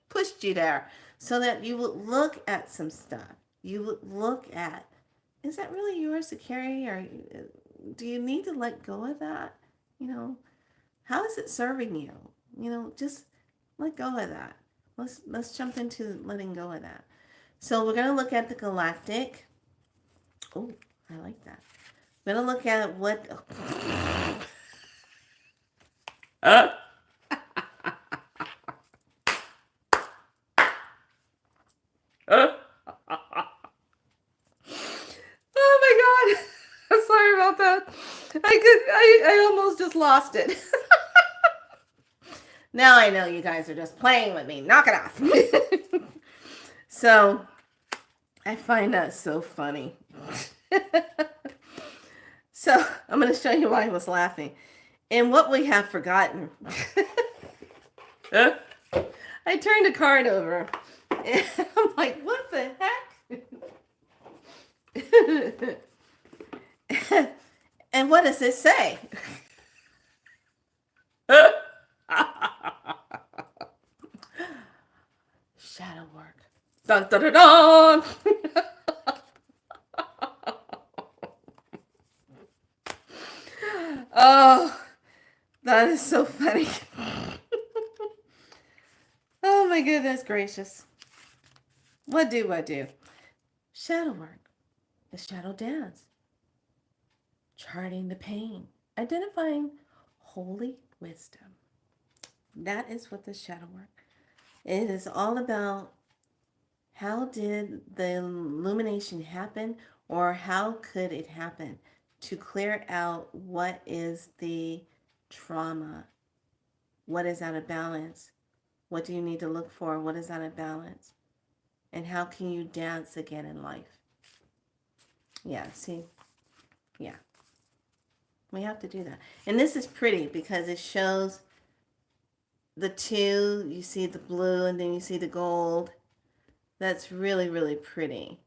pushed you there so that you would look at some stuff. You would look at, is that really yours to carry, or do you need to let go of that? You know, how is it serving you? You know, just let go of that. Let's jump into letting go of that. So we're going to look at the galactic. Oh, I like that. We're going to look at what. Oh my God. I'm sorry about that. I almost just lost it. Now I know you guys are just playing with me. Knock it off. So I find that so funny. So I'm going to show you why I was laughing. And what we have forgotten. I turned a card over. And I'm like, what the heck? And what does it say? Shadow work. Dun dun dun dun. Oh, that is so funny. Oh my goodness gracious. What do I do? Shadow work. The shadow dance. Charting the pain. Identifying holy wisdom. That is what the shadow work. It is all about how did the illumination happen, or how could it happen to clear out what is the trauma, what is out of balance, what do you need to look for, what is out of balance, and how can you dance again in life. Yeah, see, yeah, we have to do that. And this is pretty because it shows the two, you see the blue and then you see the gold. That's really, really pretty.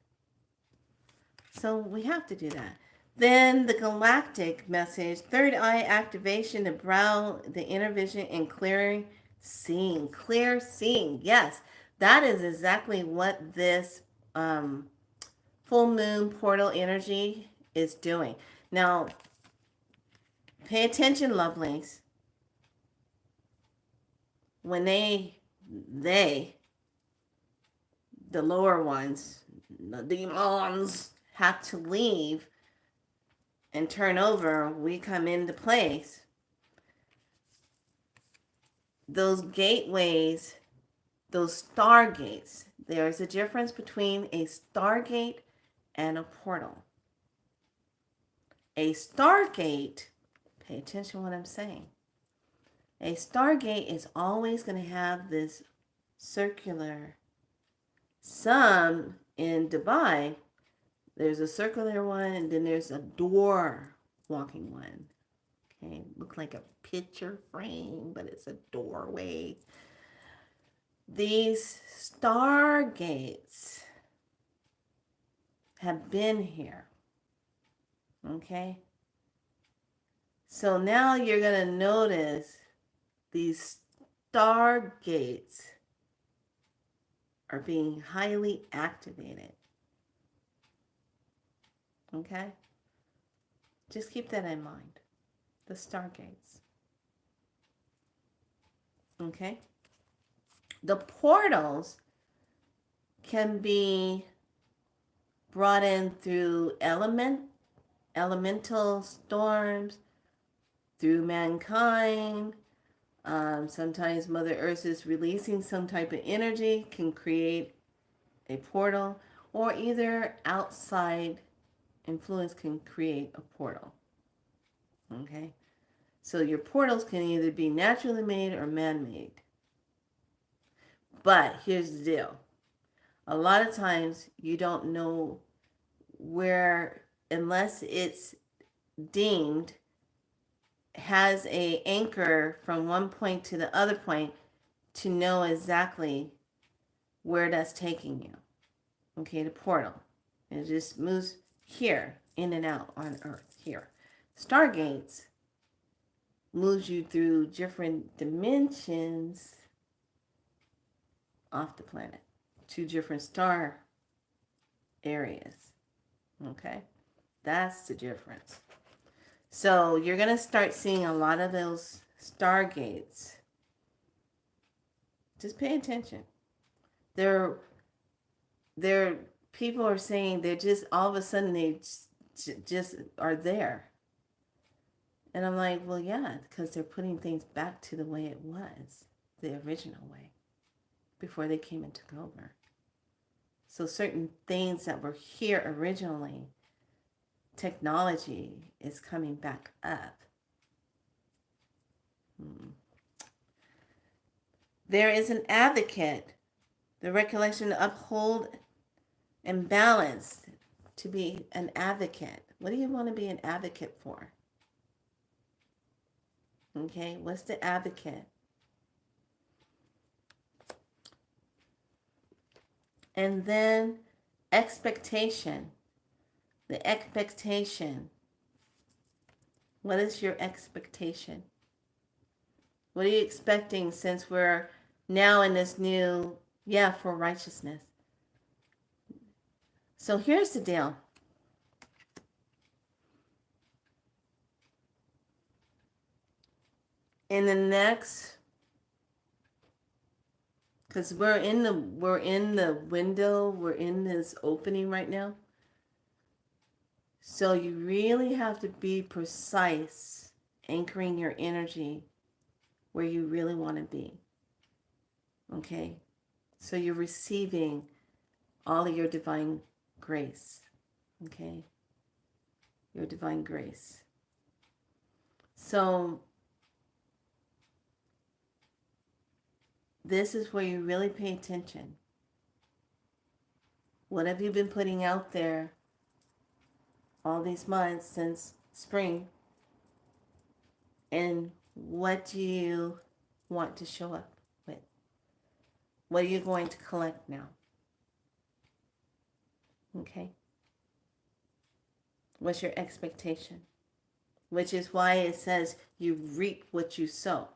So we have to do that. Then the galactic message, third eye activation, the brow, the inner vision, and clearing seeing. Clear seeing. Yes, that is exactly what this full moon portal energy is doing. Now, pay attention, lovelies. When the lower ones, the demons, have to leave and turn over, we come into place. Those gateways, those stargates, there's a difference between a stargate and a portal. A stargate, pay attention to what I'm saying. A stargate is always going to have this circular. Some in Dubai, there's a circular one, and then there's a door walking one. Okay, looks like a picture frame, but it's a doorway. These stargates have been here. Okay? So now you're going to notice these stargates are being highly activated. Okay? Just keep that in mind. The stargates. Okay? The portals can be brought in through elemental storms, through mankind. Sometimes Mother Earth is releasing some type of energy, can create a portal, or either outside influence can create a portal. Okay? So your portals can either be naturally made or man-made. But here's the deal. A lot of times you don't know where, unless it's deemed, has a anchor from one point to the other point to know exactly where that's taking you. Okay, the portal. It just moves here, in and out on Earth, here. stargates moves you through different dimensions off the planet to different star areas. Okay? That's the difference. So you're going to start seeing a lot of those stargates. Just pay attention. They're people are saying they're just all of a sudden they just are there. And I'm like, well, yeah, because they're putting things back to the way it was, the original way, before they came and took over. So certain things that were here originally, technology is coming back up. There is an advocate, the recollection to uphold and balance, to be an advocate. What do you want to be an advocate for? Okay, what's the advocate? And then expectation. The expectation. What is your expectation? What are you expecting since we're now in this new, for righteousness? So here's the deal. In the next, because we're in the window, we're in this opening right now. So you really have to be precise, anchoring your energy where you really want to be. Okay? So you're receiving all of your divine grace. Okay? Your divine grace. So this is where you really pay attention. What have you been putting out there all these months since spring? And what do you want to show up with? What are you going to collect now? Okay? What's your expectation? Which is why it says you reap what you sow.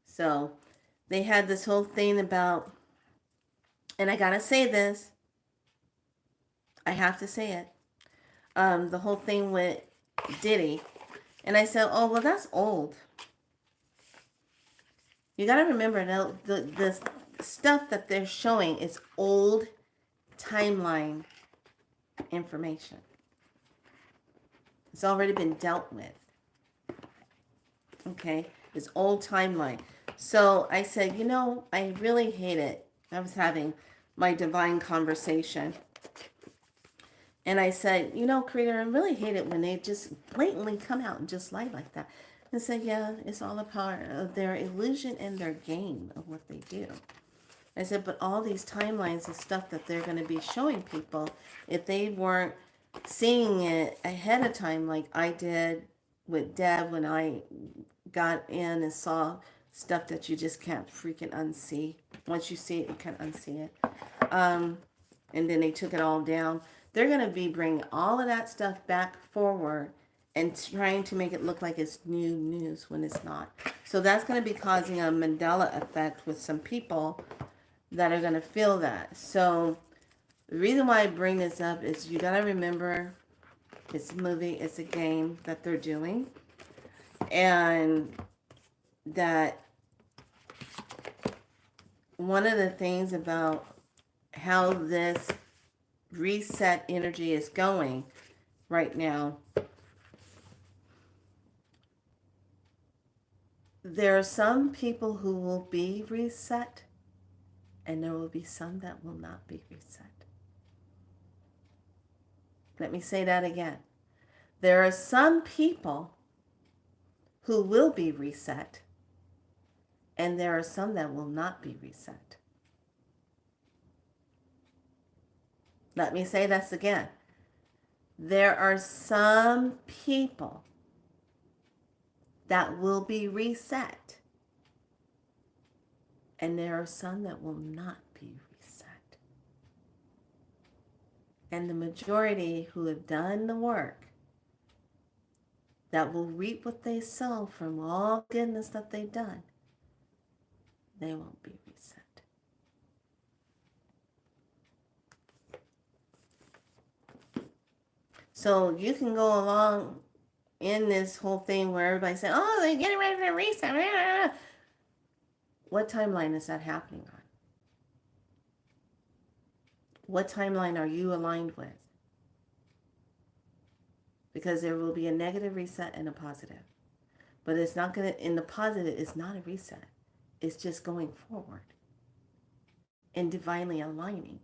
So they had this whole thing about, and I gotta say this, I have to say it, the whole thing with Diddy. And I said, oh, well, that's old. You gotta remember, the stuff that they're showing is old timeline information. It's already been dealt with. Okay? It's old timeline. So I said, I really hate it. I was having my divine conversation. And I said, Creator, I really hate it when they just blatantly come out and just lie like that. And said, yeah, it's all a part of their illusion and their game of what they do. I said, but all these timelines and stuff that they're going to be showing people, if they weren't seeing it ahead of time like I did with Deb when I got in and saw stuff that you just can't freaking unsee. Once you see it, you can't unsee it. And then they took it all down. They're going to be bringing all of that stuff back forward and trying to make it look like it's new news when it's not. So that's going to be causing a Mandela effect with some people that are going to feel that. So the reason why I bring this up is you got to remember it's a movie, it's a game that they're doing. And that one of the things about how this reset energy is going right now, there are some people who will be reset and there will be some that will not be reset. Let me say that again. There are some people who will be reset and there are some that will not be reset. Let me say this again. There are some people that will be reset. And there are some that will not be reset. And the majority who have done the work that will reap what they sow from all goodness that they've done, they won't be reset. So you can go along in this whole thing where everybody's saying, oh, they're getting ready for a reset. What timeline is that happening on? What timeline are you aligned with? Because there will be a negative reset and a positive. But it's not going to, in the positive, it's not a reset. It's just going forward and divinely aligning.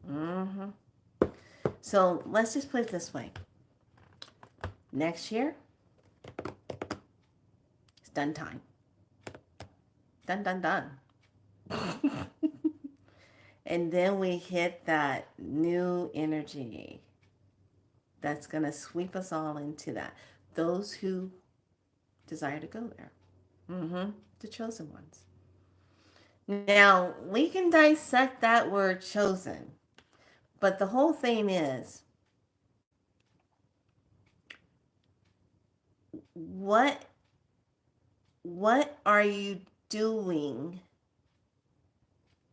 Mm-hmm. So let's just put it this way. Next year, it's done time. Done, done, done. And then we hit that new energy that's going to sweep us all into that. Those who desire to go there. The chosen ones. Now, we can dissect that word chosen. But the whole thing is, what are you doing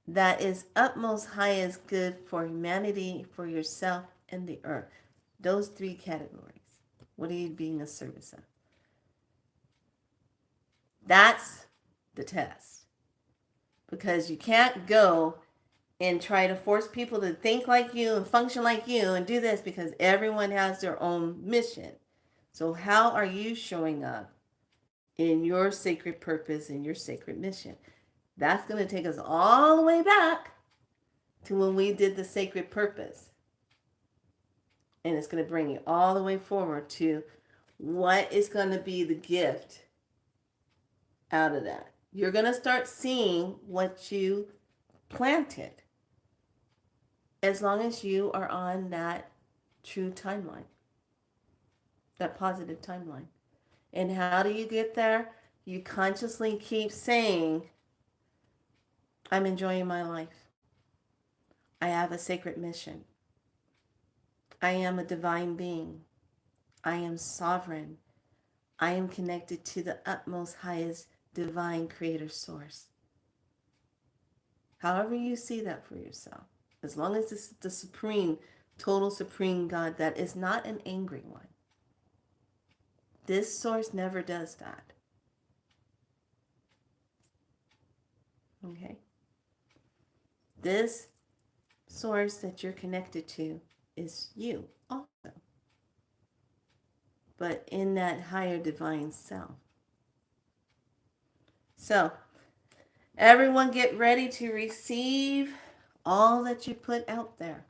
that is utmost highest good for humanity, for yourself, and the earth? Those three categories. What are you being a service of? That's the test. Because you can't go and try to force people to think like you and function like you and do this, because everyone has their own mission. So how are you showing up in your sacred purpose and your sacred mission? That's going to take us all the way back to when we did the sacred purpose. And it's going to bring you all the way forward to what is going to be the gift out of that. You're going to start seeing what you planted, as long as you are on that true timeline, that positive timeline. And how do you get there? You consciously keep saying, I'm enjoying my life. I have a sacred mission. I am a divine being. I am sovereign. I am connected to the utmost highest divine creator source. However you see that for yourself. As long as it's the supreme, total supreme God that is not an angry one. This source never does that. Okay? This source that you're connected to is you also. But in that higher divine self. So, everyone get ready to receive all that you put out there.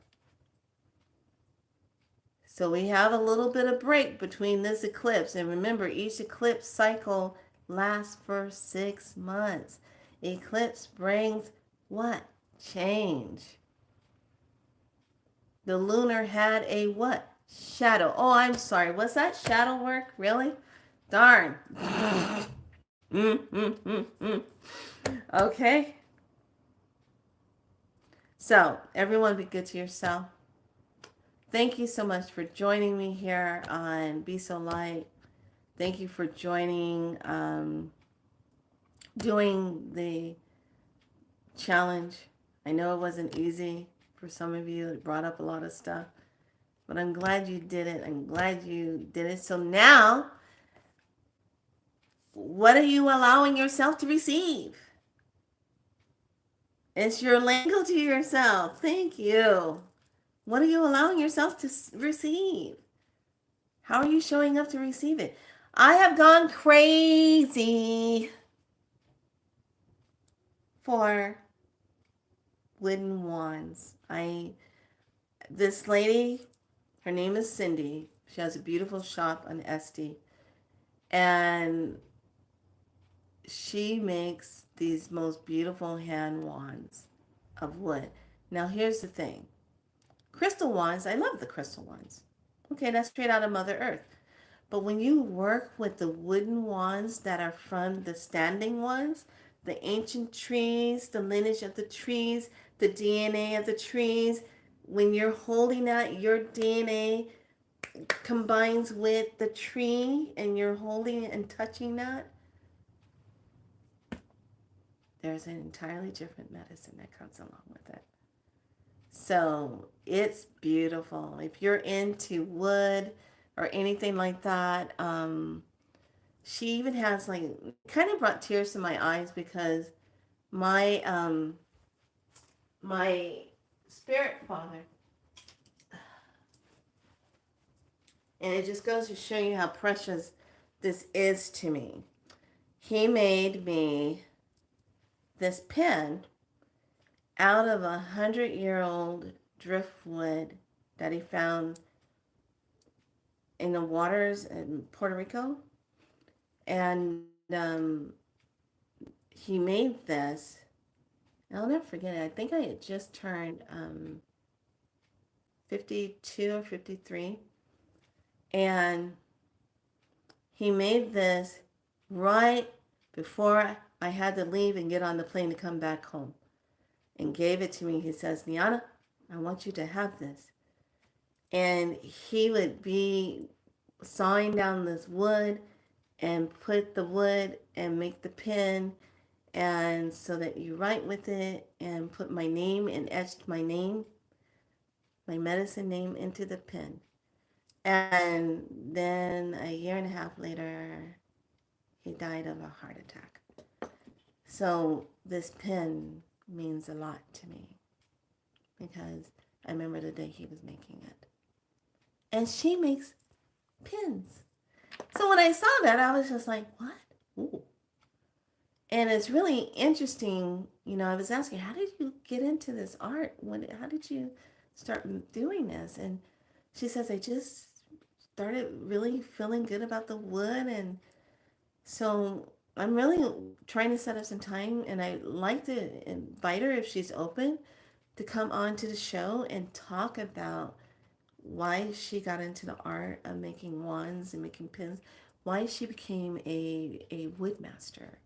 So we have a little bit of break between this eclipse. And remember, each eclipse cycle lasts for 6 months. Eclipse brings what? Change. The lunar had a what? Shadow. Oh, I'm sorry. Was that shadow work? Really? Darn. Okay. So, everyone be good to yourself. Thank you so much for joining me here on Be So Light. Thank you for joining, doing the challenge. I know it wasn't easy for some of you. It brought up a lot of stuff. But I'm glad you did it. I'm glad you did it. So now, what are you allowing yourself to receive? It's your language to yourself. Thank you. What are you allowing yourself to receive? How are you showing up to receive it? I have gone crazy for wooden wands. This lady, her name is Cindy. She has a beautiful shop on Etsy. And she makes these most beautiful hand wands of wood. Now, here's the thing. Crystal wands, I love the crystal ones. Okay, that's straight out of Mother Earth. But when you work with the wooden wands that are from the standing ones, the ancient trees, the lineage of the trees, the DNA of the trees, when you're holding that, your DNA combines with the tree and you're holding it and touching that, there's an entirely different medicine that comes along with it. So it's beautiful. If you're into wood or anything like that, she even has like kind of brought tears to my eyes because my my spirit father, and it just goes to show you how precious this is to me. He made me this pen out of 100-year-old driftwood that he found in the waters in Puerto Rico. And he made this. I'll never forget it. I think I had just turned 52 or 53. And he made this right before I had to leave and get on the plane to come back home. And gave it to me. He says, Niana, I want you to have this. And he would be sawing down this wood and put the wood and make the pen, and so that you write with it, and put my name and etched my name, my medicine name, into the pen. And then a year and a half later, he died of a heart attack. So this pen means a lot to me because I remember the day he was making it. And she makes pins. So when I saw that, I was just like, what? Ooh. And it's really interesting. I was asking, how did you get into this art? How did you start doing this? And she says, I just started really feeling good about the wood. And so I'm really trying to set up some time. And I'd like to invite her, if she's open, to come on to the show and talk about why she got into the art of making wands and making pins, why she became a wood master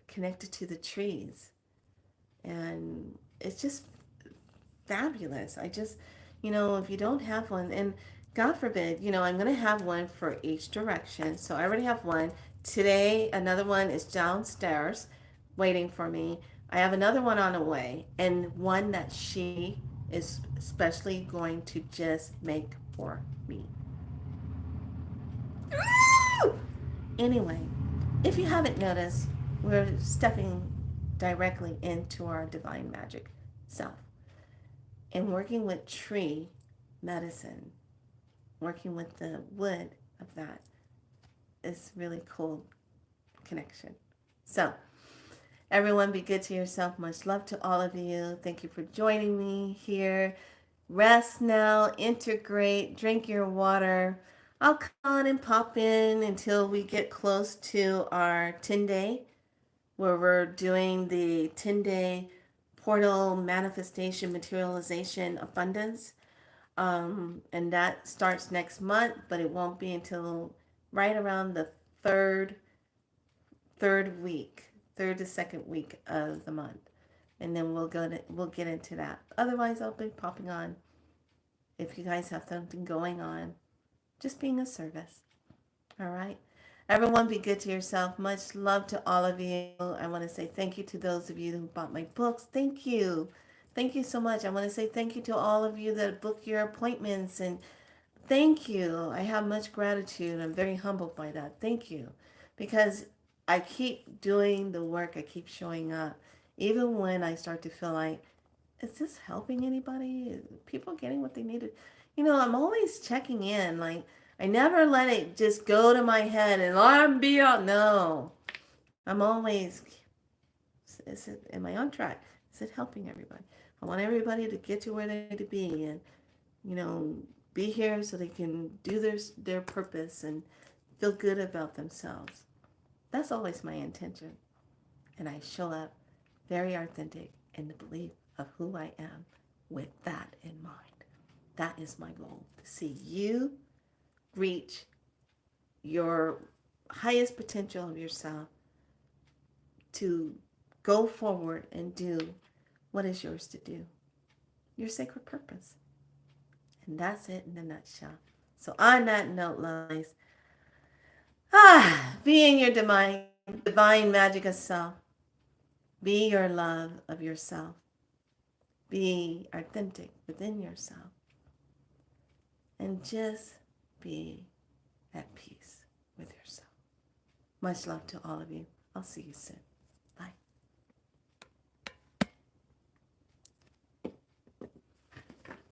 connected to the trees. And it's just fabulous. If you don't have one, and God forbid, I'm going to have one for each direction. So I already have one. Today, another one is downstairs waiting for me. I have another one on the way, and one that she is especially going to just make for me. Anyway, if you haven't noticed, we're stepping directly into our divine magic self and working with tree medicine, working with the wood of that is really cool connection. So, everyone, be good to yourself. Much love to all of you. Thank you for joining me here. Rest now, integrate, drink your water. I'll come on and pop in until we get close to our 10-day, where we're doing the 10-day portal manifestation, materialization, abundance. And that starts next month, but it won't be until right around the third week, third to second week of the month. And then we'll get into that. Otherwise, I'll be popping on if you guys have something going on, just being a service. All right. Everyone, be good to yourself. Much love to all of you. I want to say thank you to those of you who bought my books. Thank you. Thank you so much. I want to say thank you to all of you that book your appointments, and thank you. I have much gratitude. I'm very humbled by that. Thank you. Because I keep doing the work. I keep showing up. Even when I start to feel like, is this helping anybody? Is people getting what they needed? I'm always checking in. Like, I never let it just go to my head and I'm be out. No. I'm always, am I on track? Is it helping everybody? I want everybody to get to where they need to be and, you know, be here so they can do their purpose and feel good about themselves. That's always my intention. And I show up very authentic in the belief of who I am with that in mind. That is my goal, to see you reach your highest potential of yourself, to go forward and do what is yours to do, your sacred purpose. And that's it in a nutshell. So on that note, lovelies, being your divine magic of self, be your love of yourself, be authentic within yourself, and just be at peace with yourself. Much love to all of you. I'll see you soon.